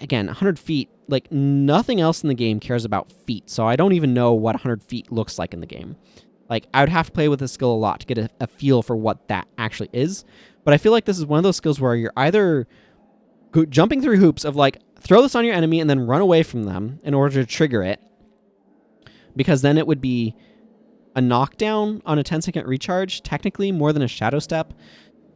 again, 100 feet, like nothing else in the game cares about feet, so I don't even know what 100 feet looks like in the game. Like, I would have to play with this skill a lot to get a feel for what that actually is, but I feel like this is one of those skills where you're either jumping through hoops of like, throw this on your enemy and then run away from them in order to trigger it, because then it would be a knockdown on a 10-second recharge, technically more than a shadow step.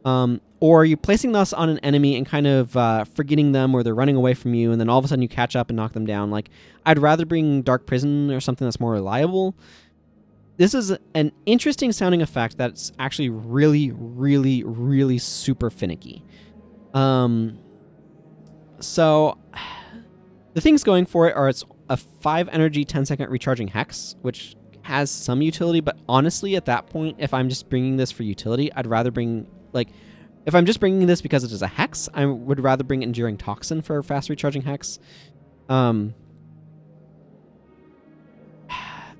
Or you placing this on an enemy and kind of forgetting them, or they're running away from you, and then all of a sudden you catch up and knock them down. Like, I'd rather bring Dark Prison or something that's more reliable. This is an interesting sounding effect that's actually really, really, really super finicky. So the things going for it are it's a 5 energy 10-second recharging hex, which has some utility, but honestly, at that point, if I'm just bringing this for utility, I'd rather bring, like, if I'm just bringing this because it is a hex, I would rather bring Enduring Toxin for a fast recharging hex.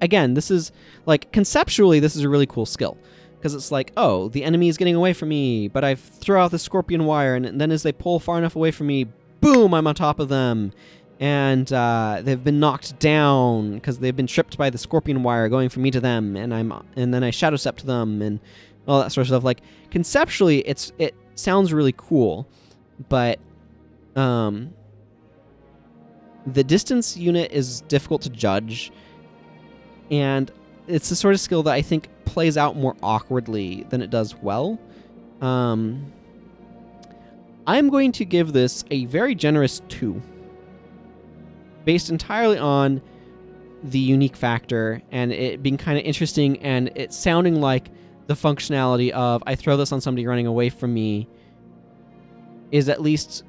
Again, this is, like, conceptually, this is a really cool skill. Because it's like, oh, the enemy is getting away from me, but I throw out the Scorpion Wire, and then as they pull far enough away from me, boom, I'm on top of them. And they've been knocked down because they've been tripped by the Scorpion Wire going from me to them, and then I Shadow Step to them, and all that sort of stuff. Like, conceptually, it sounds really cool, but the distance unit is difficult to judge, and it's the sort of skill that I think plays out more awkwardly than it does well. I'm going to give this a very generous 2. Based entirely on the unique factor and it being kind of interesting and it sounding like the functionality of I throw this on somebody running away from me is at least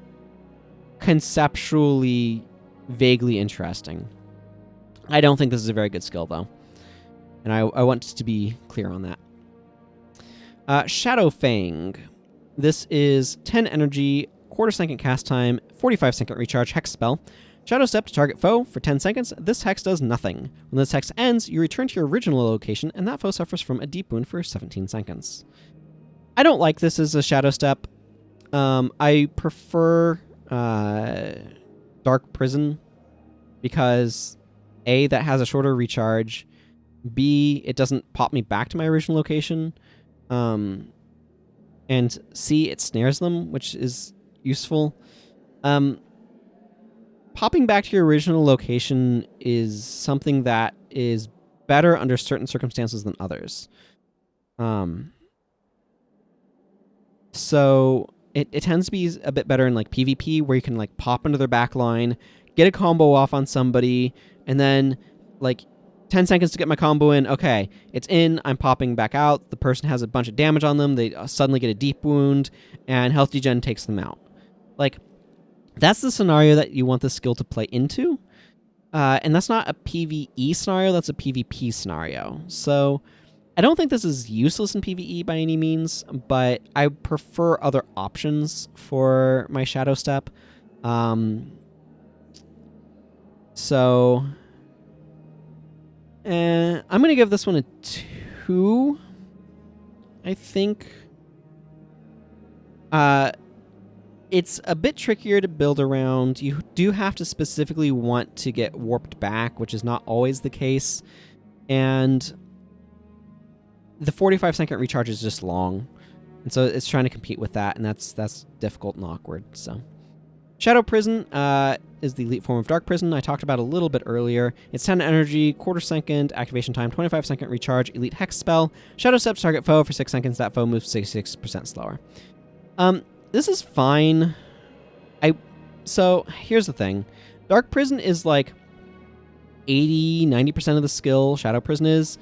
conceptually vaguely interesting. I don't think this is a very good skill, though. And I want to be clear on that. Shadow Fang. This is 10 energy, quarter-second cast time, 45-second recharge hex spell. Shadow Step to target foe for 10 seconds. This hex does nothing. When this hex ends, you return to your original location, and that foe suffers from a deep wound for 17 seconds. I don't like this as a Shadow Step. I prefer Dark Prison because A, that has a shorter recharge. B, it doesn't pop me back to my original location. And C, it snares them, which is useful. Popping back to your original location is something that is better under certain circumstances than others. So it tends to be a bit better in like PvP, where you can like pop into their back line, get a combo off on somebody, and then like 10 seconds to get my combo in. Okay, it's in. I'm popping back out. The person has a bunch of damage on them. They suddenly get a deep wound, and health degen takes them out. Like, that's the scenario that you want the skill to play into. And that's not a PvE scenario, that's a PvP scenario. So I don't think this is useless in PvE by any means, but I prefer other options for my Shadow Step. So I'm going to give this one a 2, I think. It's a bit trickier to build around. You do have to specifically want to get warped back, which is not always the case. And the 45-second recharge is just long. And so it's trying to compete with that, and that's difficult and awkward. So Shadow Prison is the elite form of Dark Prison I talked about a little bit earlier. It's 10 energy, quarter-second activation time, 25-second recharge, elite hex spell. Shadow Step to target foe for 6 seconds. That foe moves 66% slower. This is fine. So here's the thing. Dark Prison is like 80-90% of the skill. Shadow Prison is.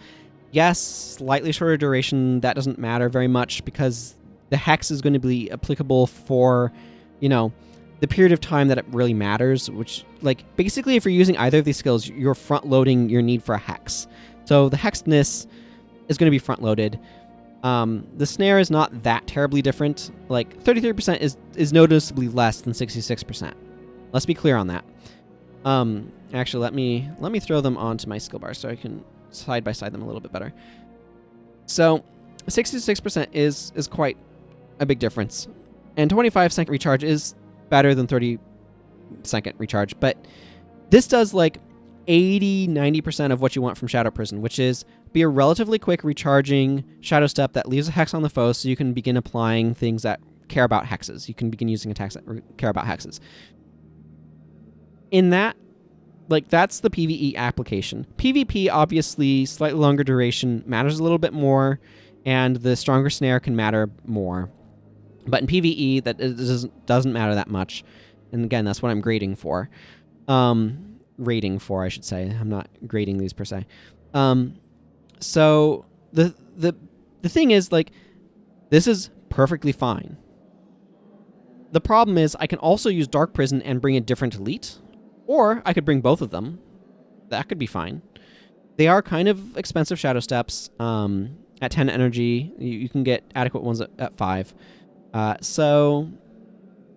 Yes, slightly shorter duration. That doesn't matter very much because the hex is going to be applicable for, the period of time that it really matters, which, like, basically if you're using either of these skills, you're front-loading your need for a hex. So the hexedness is going to be front-loaded. The snare is not that terribly different. Like 33% is noticeably less than 66%. Let's be clear on that. Actually, let me throw them onto my skill bar so I can side by side them a little bit better. So 66% is quite a big difference, and 25-second recharge is better than 30-second recharge. But this does like 80-90% of what you want from Shadow Prison, which is be a relatively quick recharging Shadow Step that leaves a hex on the foe so you can begin applying things that care about hexes. You can begin using attacks that care about hexes. In that, like, that's the PvE application. PvP, obviously, slightly longer duration matters a little bit more, and the stronger snare can matter more. But in PvE, that doesn't matter that much. And again, that's what I'm grading for. Rating for, I should say. I'm not grading these per se. So the thing is, like, this is perfectly fine. The problem is I can also use Dark Prison and bring a different elite, or I could bring both of them. That could be fine. They are kind of expensive Shadow Steps. At 10 energy, you can get adequate ones at 5. So,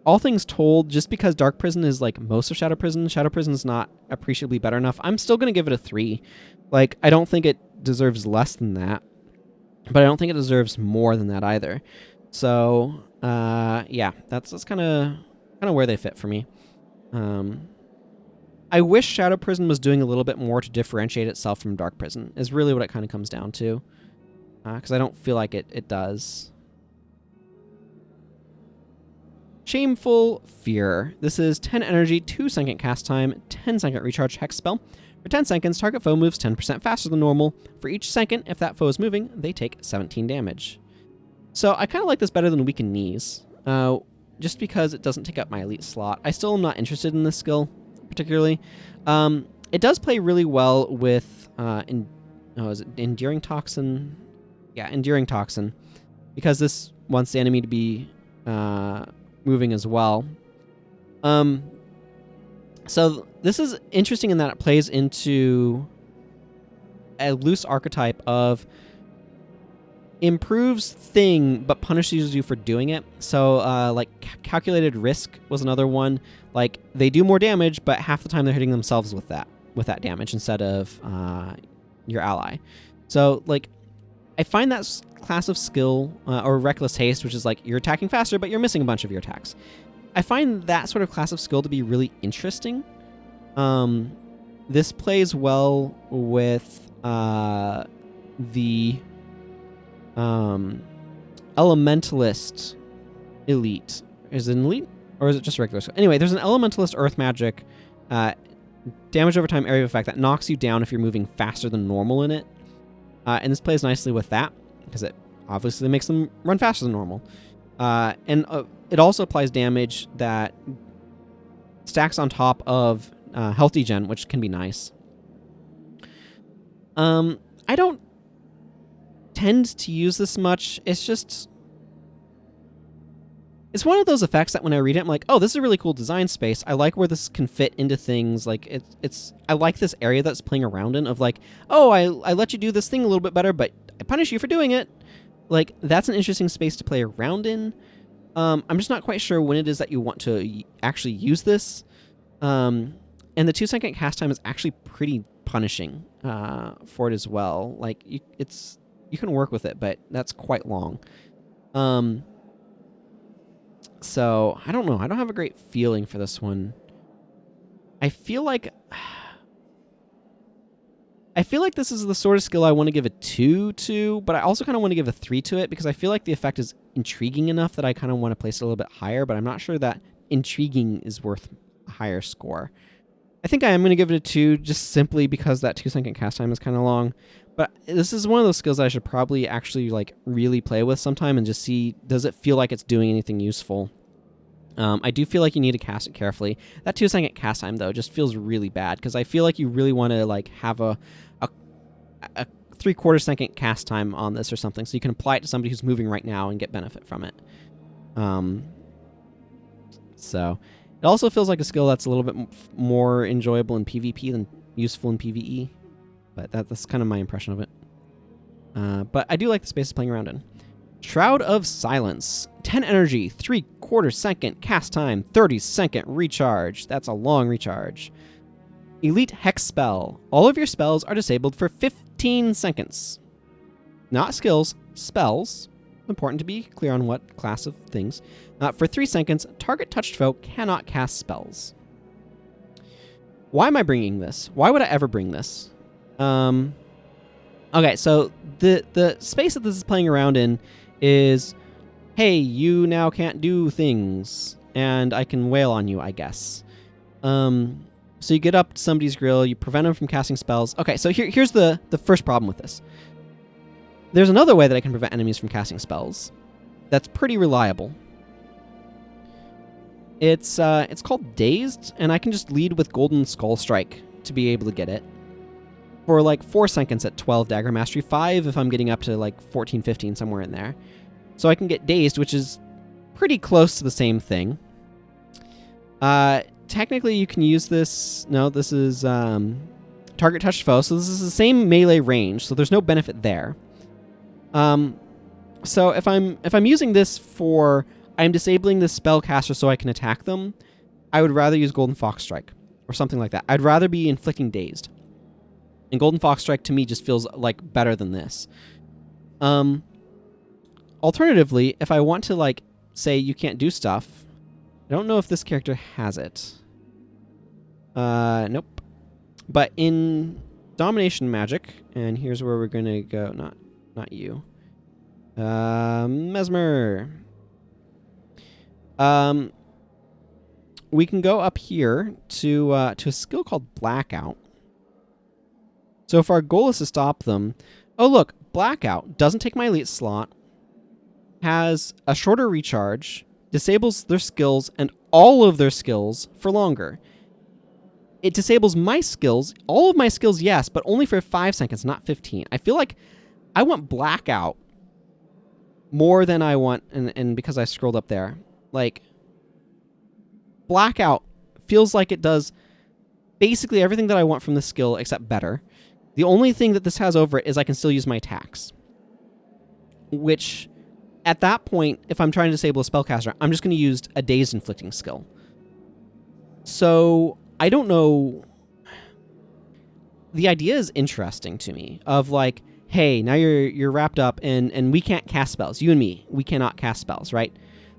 all things told, just because Dark Prison is like most of Shadow Prison is not appreciably better enough. I'm still going to give it a 3. Like, I don't think it deserves less than that, but I don't think it deserves more than that either. So, yeah, that's kind of where they fit for me. I wish Shadow Prison was doing a little bit more to differentiate itself from Dark Prison, is really what it kind of comes down to. Because I don't feel like it does. Shameful Fear. This is 10 energy, 2 second cast time, 10 second recharge hex spell. For 10 seconds, target foe moves 10% faster than normal. For each second, if that foe is moving, they take 17 damage. So I kind of like this better than Weakened Knees, just because it doesn't take up my elite slot. I still am not interested in this skill, particularly. It does play really well with is it Enduring Toxin? Yeah, Enduring Toxin, because this wants the enemy to be moving as well. So this is interesting in that it plays into a loose archetype of improves thing but punishes you for doing it. So like Calculated Risk was another one. Like, they do more damage, but half the time they're hitting themselves with that damage instead of your ally. So, like, I find that class of skill, or Reckless Haste, which is like you're attacking faster, but you're missing a bunch of your attacks. I find that sort of class of skill to be really interesting. This plays well with the Elementalist elite. Is it an elite? Or is it just regular skill? Anyway, there's an Elementalist Earth Magic damage over time area of effect that knocks you down if you're moving faster than normal in it. And this plays nicely with that, because it obviously makes them run faster than normal. And it also applies damage that stacks on top of health degen, which can be nice. I don't tend to use this much. It's one of those effects that when I read it, I'm like, oh, this is a really cool design space. I like where this can fit into things. Like, I like this area that's playing around in, of like, oh, I let you do this thing a little bit better, but I punish you for doing it. Like, that's an interesting space to play around in. I'm just not quite sure when it is that you want to actually use this. And the 2 second cast time is actually pretty punishing for it as well. Like, you can work with it, but that's quite long. So, I don't know. I don't have a great feeling for this one. I feel like this is the sort of skill I want to give a 2 to, but I also kind of want to give a 3 to it, because I feel like the effect is intriguing enough that I kind of want to place it a little bit higher, but I'm not sure that intriguing is worth a higher score. I think I am going to give it a 2, just simply because that 2 second cast time is kind of long. But this is one of those skills that I should probably actually like really play with sometime and just see, does it feel like it's doing anything useful? I do feel like you need to cast it carefully. That 2 second cast time, though, just feels really bad, because I feel like you really want to like have a 3/4 second cast time on this or something, so you can apply it to somebody who's moving right now and get benefit from it. So it also feels like a skill that's a little bit more enjoyable in PvP than useful in PvE. But that's kind of my impression of it. But I do like the space it's playing around in. Shroud of Silence. 10 energy, 3/4 second cast time, 30 second recharge. That's a long recharge. Elite Hex Spell. All of your spells are disabled for 15 seconds. Not skills, spells. Important to be clear on what class of things. For 3 seconds, target touched foe cannot cast spells. Why am I bringing this? Why would I ever bring this? Okay, so the space that this is playing around in is, hey, you now can't do things, and I can wail on you, I guess. So you get up to somebody's grill, you prevent them from casting spells. Okay, so here's the first problem with this. There's another way that I can prevent enemies from casting spells that's pretty reliable. It's called Dazed, and I can just lead with Golden Skull Strike to be able to get it. For like 4 seconds at 12 Dagger Mastery, 5 if I'm getting up to like 14, 15, somewhere in there. So I can get Dazed, which is pretty close to the same thing. Technically, you can use this... No, this is target touched foe, so this is the same melee range, so there's no benefit there. So if I'm using this for... I'm disabling this spellcaster so I can attack them, I would rather use Golden Fox Strike, or something like that. I'd rather be inflicting Dazed. And Golden Fox Strike, to me, just feels like better than this. Alternatively, if I want to, like, say you can't do stuff, I don't know if this character has it. Nope. But in Domination Magic, and here's where we're gonna go. Not you. Mesmer. We can go up here to a skill called Blackout. So if our goal is to stop them... Oh, look. Blackout doesn't take my elite slot, has a shorter recharge, disables their skills and all of their skills for longer. It disables my skills, all of my skills, yes, but only for 5 seconds, not 15. I feel like I want Blackout more than I want, and because I scrolled up there, like, Blackout feels like it does basically everything that I want from this skill except better. The only thing that this has over it is I can still use my attacks. Which, at that point, if I'm trying to disable a spellcaster, I'm just going to use a Dazed Inflicting skill. So, I don't know... The idea is interesting to me, of like, hey, now you're wrapped up and we can't cast spells. You and me, we cannot cast spells, right?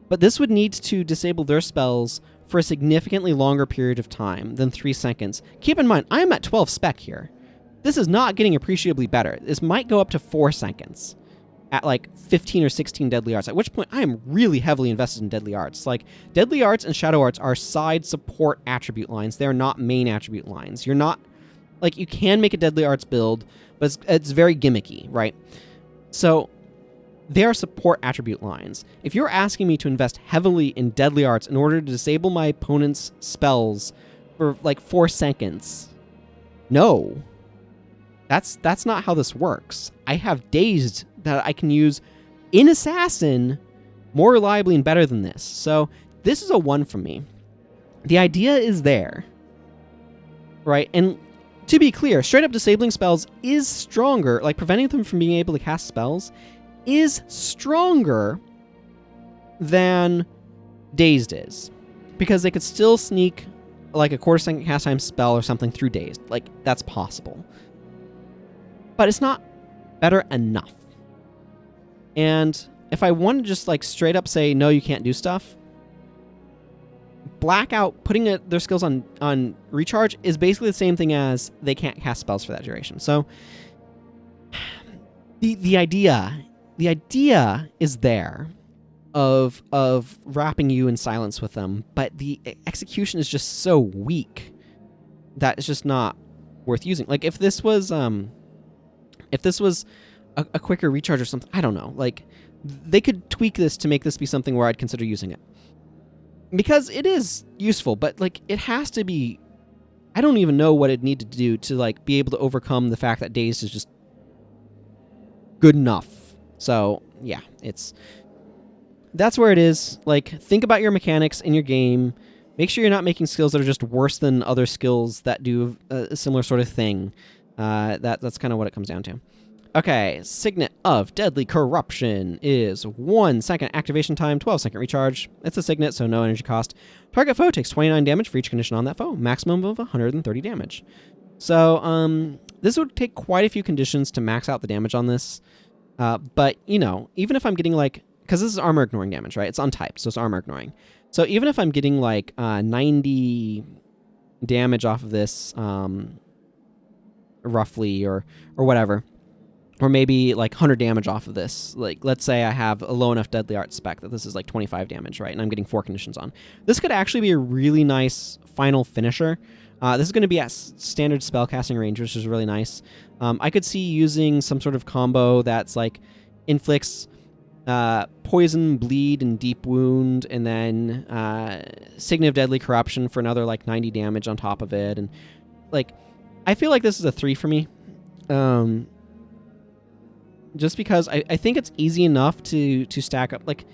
But this would need to disable their spells for a significantly longer period of time than 3 seconds. Keep in mind, I am at 12 spec here. This is not getting appreciably better. This might go up to 4 seconds at like 15 or 16 Deadly Arts, at which point I am really heavily invested in Deadly Arts. Like, Deadly Arts and Shadow Arts are side support attribute lines. They're not main attribute lines. You're not... Like, you can make a Deadly Arts build, but it's very gimmicky, right? So... They are support attribute lines. If you're asking me to invest heavily in Deadly Arts in order to disable my opponent's spells for like 4 seconds, no. That's not how this works. I have Dazed that I can use in Assassin more reliably and better than this. So this is a 1 from me. The idea is there, right? And to be clear, straight up disabling spells is stronger, like preventing them from being able to cast spells is stronger than Dazed is. Because they could still sneak like a quarter second cast time spell or something through Dazed. Like, that's possible. But it's not better enough. And if I want to just like straight up say, no, you can't do stuff, Blackout, putting their skills on recharge is basically the same thing as they can't cast spells for that duration. So the idea is there of wrapping you in silence with them, but the execution is just so weak that it's just not worth using. Like, if this was a quicker recharge or something, I don't know. Like, they could tweak this to make this be something where I'd consider using it. Because it is useful, but like, it has to be... I don't even know what it'd need to do to like be able to overcome the fact that Dazed is just good enough. So, yeah, that's where it is. Like, think about your mechanics in your game. Make sure you're not making skills that are just worse than other skills that do a similar sort of thing. That's kind of what it comes down to. Okay, Cygnet of Deadly Corruption is 1 second activation time, 12 second recharge. It's a Cygnet, so no energy cost. Target foe takes 29 damage for each condition on that foe, maximum of 130 damage. So, this would take quite a few conditions to max out the damage on this. But, you know, even if I'm getting like... Because this is armor ignoring damage, right? It's untyped, so it's armor ignoring. So even if I'm getting like 90 damage off of this, roughly, or whatever, or maybe like 100 damage off of this, like let's say I have a low enough Deadly Art spec that this is like 25 damage, right? And I'm getting 4 conditions on. This could actually be a really nice final finisher. This is going to be at standard spellcasting range, which is really nice. I could see using some sort of combo that's like inflicts poison, bleed, and deep wound, and then Cygnet of Deadly Corruption for another like 90 damage on top of it. And like, I feel like this is a 3 for me. Just because I think it's easy enough to stack up. Like,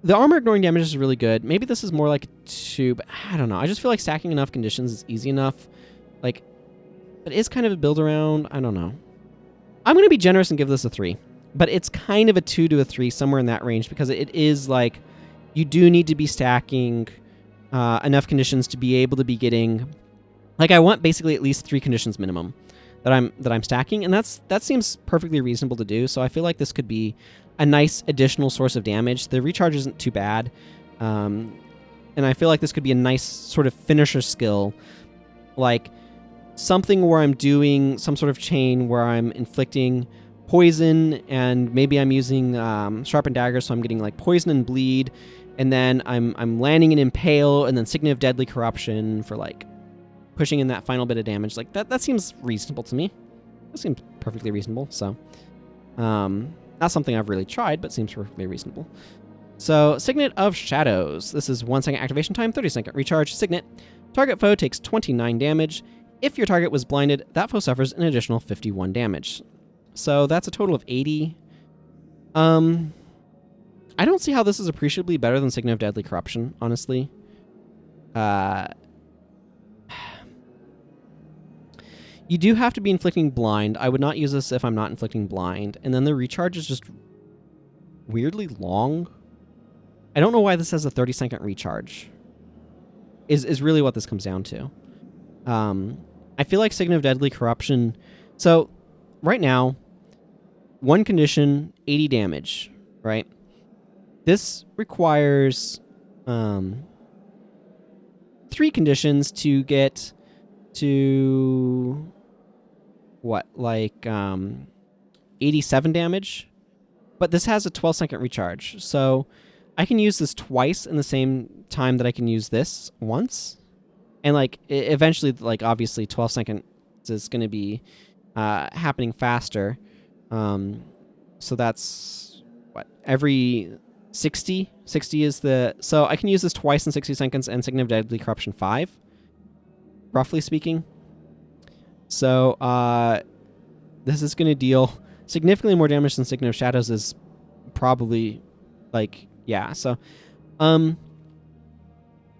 the armor ignoring damage is really good. Maybe this is more like 2, but I don't know. I just feel like stacking enough conditions is easy enough. Like, it is kind of a build around. I don't know. I'm going to be generous and give this a 3. But it's kind of a 2 to a 3, somewhere in that range, because it is like, you do need to be stacking enough conditions to be able to be getting, like, I want basically at least 3 conditions minimum that I'm stacking, and that seems perfectly reasonable to do. So I feel like this could be a nice additional source of damage. The recharge isn't too bad, and I feel like this could be a nice sort of finisher skill, like something where I'm doing some sort of chain where I'm inflicting poison, and maybe I'm using sharpened daggers, so I'm getting like poison and bleed, and then I'm landing an impale, and then Cygnet of Deadly Corruption for like pushing in that final bit of damage. Like that seems reasonable to me. That seems perfectly reasonable. So not something I've really tried, but seems perfectly reasonable. So Cygnet of Shadows. This is 1 second activation time, 30-second recharge. Cygnet. Target foe takes 29 damage. If your target was blinded, that foe suffers an additional 51 damage. So that's a total of 80. I don't see how this is appreciably better than Cygnet of Deadly Corruption, honestly. You do have to be inflicting blind. I would not use this if I'm not inflicting blind. And then the recharge is just weirdly long. I don't know why this has a 30-second recharge. Is really what this comes down to. I feel like Cygnet of Deadly Corruption. So right now, 1 condition, 80 damage, right? This requires 3 conditions to get to what, like 87 damage, but this has a 12-second recharge, so I can use this twice in the same time that I can use this once, and like eventually, like obviously 12 seconds is going to be happening faster, so that's what, every 60 is the, so I can use this twice in 60 seconds, and Cygnet of Deadly Corruption 5, roughly speaking. So this is going to deal significantly more damage than Cygnet of Shadows is probably, like, yeah. So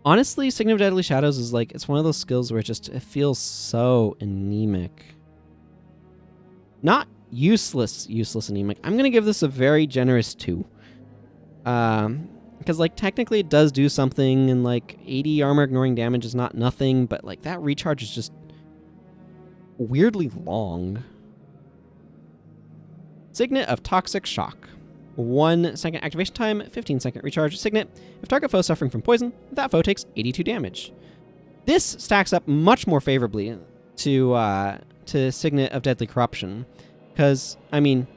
honestly, Cygnet of Deadly Shadows is like, it's one of those skills where it feels so anemic. Not useless anemic. I'm going to give this a very generous 2. Because, like, technically it does do something, and, like, 80 armor ignoring damage is not nothing, but, like, that recharge is just weirdly long. Cygnet of Toxic Shock. 1 second activation time, 15-second recharge. Cygnet. If target foe suffering from poison, that foe takes 82 damage. This stacks up much more favorably to Cygnet of Deadly Corruption. Because, I mean,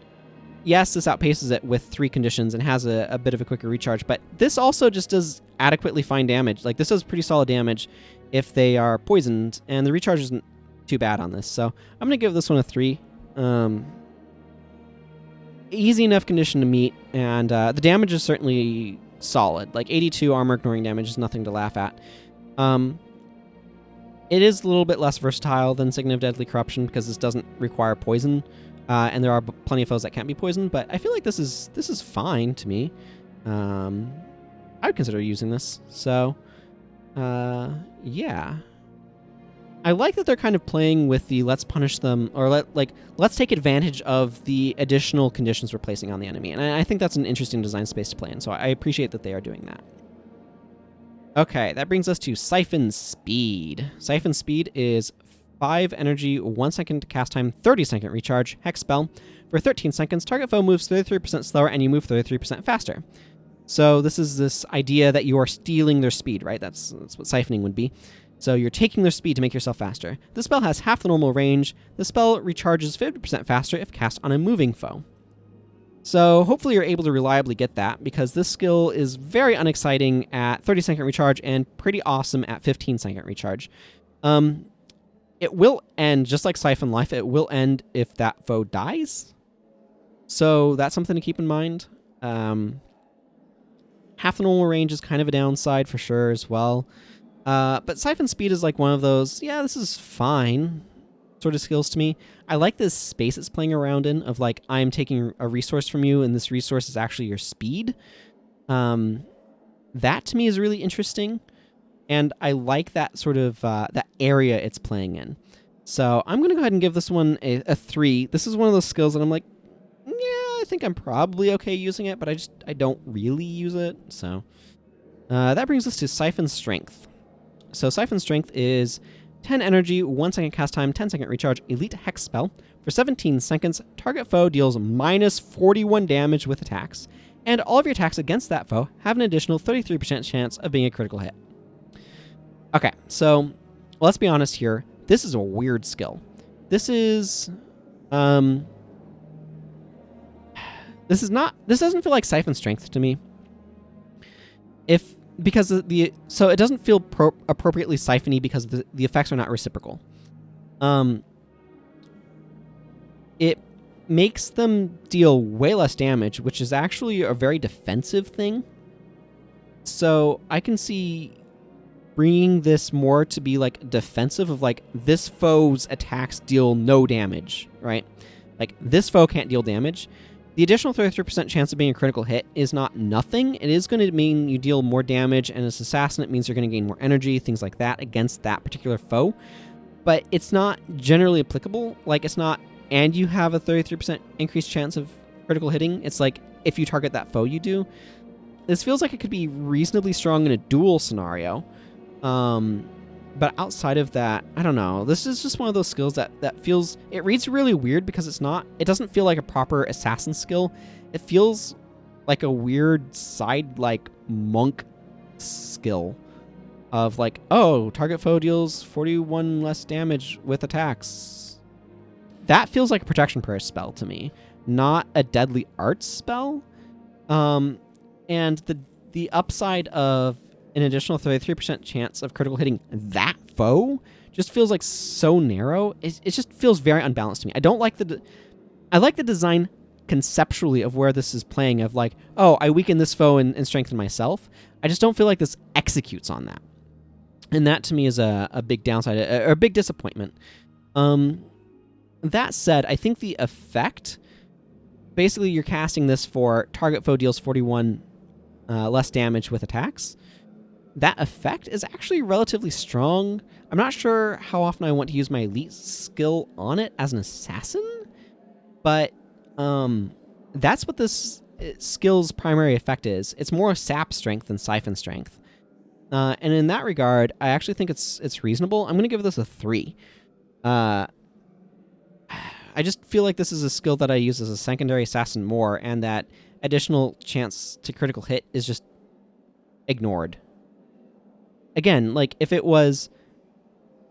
yes, this outpaces it with 3 conditions and has a bit of a quicker recharge, but this also just does adequately fine damage. Like, this does pretty solid damage if they are poisoned, and the recharge isn't too bad on this. So I'm going to give this one a 3. Easy enough condition to meet, and the damage is certainly solid. Like, 82 armor ignoring damage is nothing to laugh at. It is a little bit less versatile than Cygnet of Deadly Corruption because this doesn't require poison. And there are plenty of foes that can't be poisoned, but I feel like this is fine to me. I would consider using this. So, yeah. I like that they're kind of playing with the let's punish them, or let's take advantage of the additional conditions we're placing on the enemy. And I think that's an interesting design space to play in, so I appreciate that they are doing that. Okay, that brings us to Siphon Speed. Siphon Speed is 5 energy, 1 second cast time, 30-second recharge, hex spell. For 13 seconds, target foe moves 33% slower, and you move 33% faster. So this is this idea that you are stealing their speed, right? That's what siphoning would be. So you're taking their speed to make yourself faster. This spell has half the normal range. The spell recharges 50% faster if cast on a moving foe. So hopefully you're able to reliably get that, because this skill is very unexciting at 30-second recharge and pretty awesome at 15-second recharge. It will end, just like Siphon Life, it will end if that foe dies. So that's something to keep in mind. Half the normal range is kind of a downside for sure as well. But Siphon Speed is like one of those, yeah, this is fine sort of skills to me. I like this space it's playing around in of like, I'm taking a resource from you and this resource is actually your speed. That to me is really interesting. And I like that sort of, that area it's playing in. So I'm going to go ahead and give this one a 3. This is one of those skills that I'm like, yeah, I think I'm probably okay using it, but I don't really use it. So that brings us to Siphon Strength. So Siphon Strength is 10 energy, 1 second cast time, 10 second recharge, elite hex spell. For 17 seconds, target foe deals minus 41 damage with attacks, and all of your attacks against that foe have an additional 33% chance of being a critical hit. Okay, so let's be honest here. This is a weird skill. This is this doesn't feel like Siphon Strength to me. Because so it doesn't feel appropriately siphony because the effects are not reciprocal. It makes them deal way less damage, which is actually a very defensive thing. So I can see bringing this more to be like defensive of like this foe's attacks deal no damage, right? Like this foe can't deal damage. The additional 33% chance of being a critical hit is not nothing. It is going to mean you deal more damage, and as assassin, it means you're going to gain more energy, things like that, against that particular foe. But it's not generally applicable. Like, it's not, and you have a 33% increased chance of critical hitting. It's like, if you target that foe, you do. This feels like it could be reasonably strong in a duel scenario. But outside of that, I don't know. This is just one of those skills that feels... It reads really weird because it doesn't feel like a proper assassin skill. It feels like a weird side, like, monk skill of like, oh, target foe deals 41 less damage with attacks. That feels like a protection prayer spell to me, not a deadly arts spell. And the upside of an additional 33% chance of critical hitting that foe just feels like so narrow. It just feels very unbalanced to me. I don't like I like the design conceptually of where this is playing of like, oh, I weaken this foe and strengthen myself. I just don't feel like this executes on that. And that to me is a big downside, or a big disappointment. That said, I think the effect, basically you're casting this for target foe deals 41 less damage with attacks. That effect is actually relatively strong. I'm not sure how often I want to use my elite skill on it as an assassin, but that's what this skill's primary effect is. It's more sap strength than siphon strength. And in that regard, I actually think it's reasonable. I'm going to give this a 3. I just feel like this is a skill that I use as a secondary assassin more, and that additional chance to critical hit is just ignored. Again, like, if it was,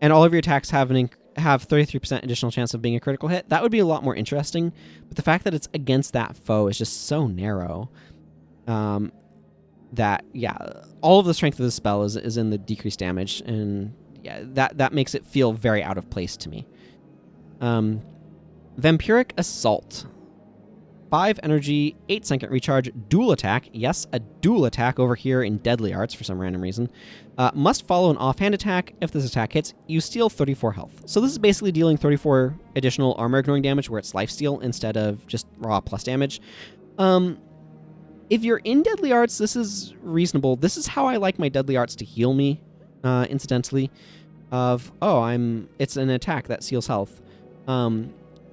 and all of your attacks have 33% additional chance of being a critical hit, that would be a lot more interesting. But the fact that it's against that foe is just so narrow, that, yeah, all of the strength of the spell is in the decreased damage, and yeah, that makes it feel very out of place to me. Vampiric Assault. 5 energy, 8 second recharge, dual attack. Yes, a dual attack over here in Deadly Arts for some random reason. Must follow an offhand attack. If this attack hits, you steal 34 health. So this is basically dealing 34 additional armor ignoring damage where it's lifesteal instead of just raw plus damage. If you're in Deadly Arts, this is reasonable. This is how I like my Deadly Arts to heal me, incidentally. It's an attack that seals health.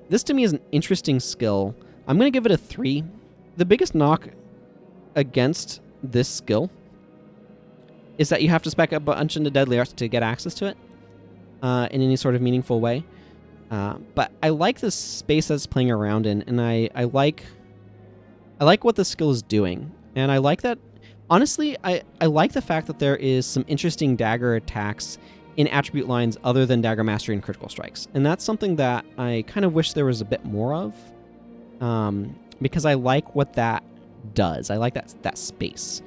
This to me is an interesting skill. I'm going to give it a 3. The biggest knock against this skill is that you have to spec a bunch into Deadly Arts to get access to it in any sort of meaningful way. But I like the space that's playing around in, and I like what the skill is doing. And I like that, honestly, I like the fact that there is some interesting dagger attacks in attribute lines other than Dagger Mastery and Critical Strikes. And that's something that I kind of wish there was a bit more of. Because I like what that does. I like that space.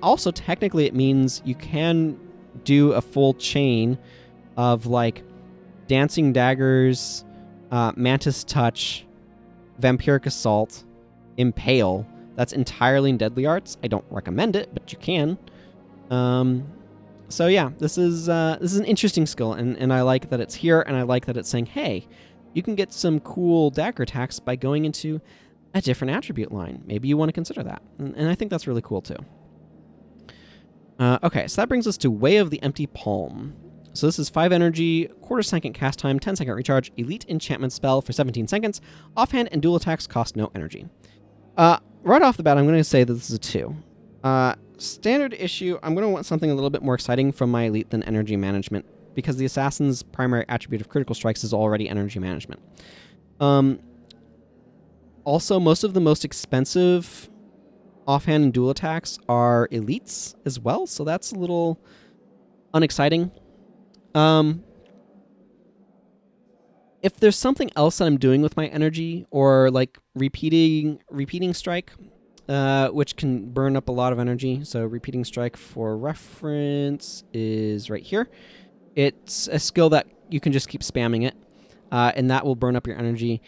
Also, technically, it means you can do a full chain of like Dancing Daggers, Mantis Touch, Vampiric Assault, Impale. That's entirely in Deadly Arts. I don't recommend it, but you can. So yeah, this is an interesting skill, and I like that it's here, and I like that it's saying, hey, you can get some cool dagger attacks by going into a different attribute line. Maybe you want to consider that, and I think that's really cool too. Okay, so that brings us to Way of the Empty Palm. So this is 5 energy, quarter-second cast time, 10-second recharge, elite enchantment spell for 17 seconds. Offhand and dual attacks cost no energy. Right off the bat, I'm going to say that this is a 2. Standard issue, I'm going to want something a little bit more exciting from my elite than energy management, because the assassin's primary attribute of critical strikes is already energy management. Also, most of the most expensive offhand and dual attacks are elites as well, so that's a little unexciting. If there's something else that I'm doing with my energy, or like repeating strike, which can burn up a lot of energy. So repeating strike, for reference, is right here. It's a skill that you can just keep spamming it, and that will burn up your energy.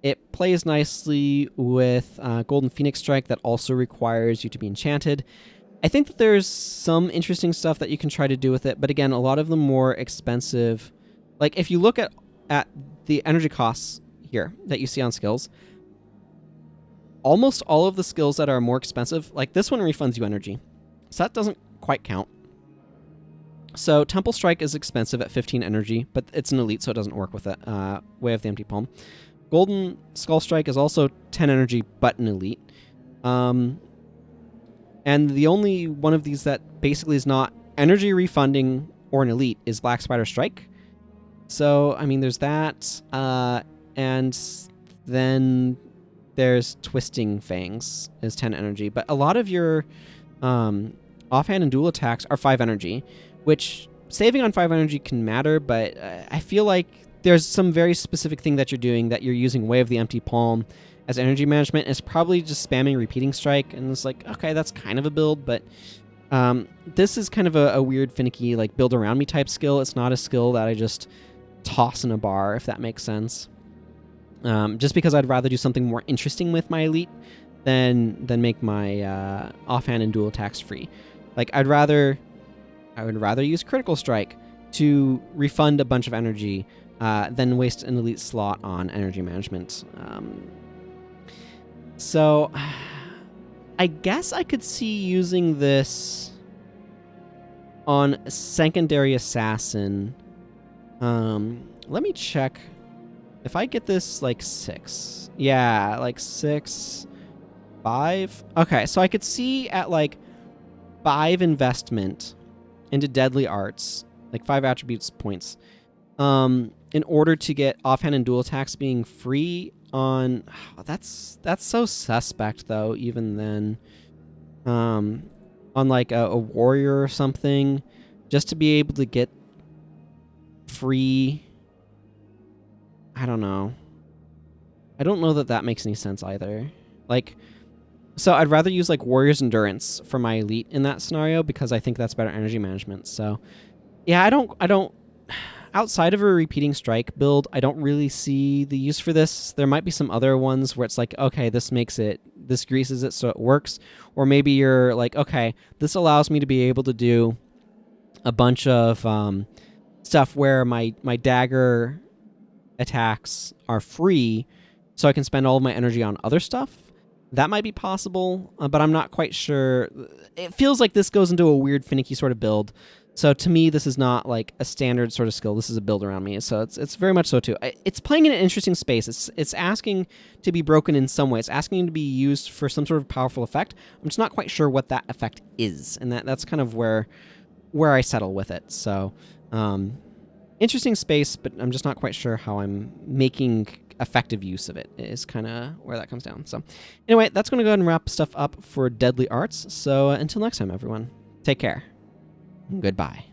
It plays nicely with Golden Phoenix Strike that also requires you to be enchanted. I think that there's some interesting stuff that you can try to do with it, but again, a lot of the more expensive, like if you look at the energy costs here that you see on skills, almost all of the skills that are more expensive, like this one refunds you energy, so that doesn't quite count. So Temple Strike is expensive at 15 energy, but it's an elite, so it doesn't work with it. Way of the Empty Palm. Golden Skull Strike is also 10 energy, but an elite. And the only one of these that basically is not energy refunding or an elite is Black Spider Strike. So, I mean, there's that. And then there's Twisting Fangs is 10 energy. But a lot of your offhand and dual attacks are 5 energy, which saving on 5 energy can matter, but I feel like there's some very specific thing that you're doing, that you're using Way of the Empty Palm as energy management. It's probably just spamming Repeating Strike, and it's like, okay, that's kind of a build, but this is kind of a weird, finicky, like, build around me type skill. It's not a skill that I just toss in a bar, if that makes sense. Just because I'd rather do something more interesting with my elite than make my offhand and dual attacks free. Like, I would rather use Critical Strike to refund a bunch of energy than waste an elite slot on energy management. So I guess I could see using this on Secondary Assassin. Let me check. If I get this, like, 6. Yeah, like 6, 5. Okay, so I could see at, like, 5 investment into Deadly Arts, like 5 attributes points, in order to get offhand and dual attacks being free on... that's so suspect, though, even then. On, like, a warrior or something, just to be able to get free... I don't know. I don't know that that makes any sense either. Like, so I'd rather use, like, Warrior's Endurance for my elite in that scenario, because I think that's better energy management. So, yeah, I don't... Outside of a Repeating Strike build, I don't really see the use for this. There might be some other ones where it's like, okay, this greases it so it works. Or maybe you're like, okay, this allows me to be able to do a bunch of stuff where my dagger attacks are free, so I can spend all of my energy on other stuff. That might be possible, but I'm not quite sure. It feels like this goes into a weird, finicky sort of build. So to me, this is not like a standard sort of skill. This is a build around me. So it's very much so too. It's playing in an interesting space. It's asking to be broken in some way. It's asking to be used for some sort of powerful effect. I'm just not quite sure what that effect is, and that's kind of where I settle with it. So interesting space, but I'm just not quite sure how I'm making effective use of it, is kind of where that comes down. So anyway, that's going to go ahead and wrap stuff up for Deadly Arts. So until next time, everyone, take care. Goodbye.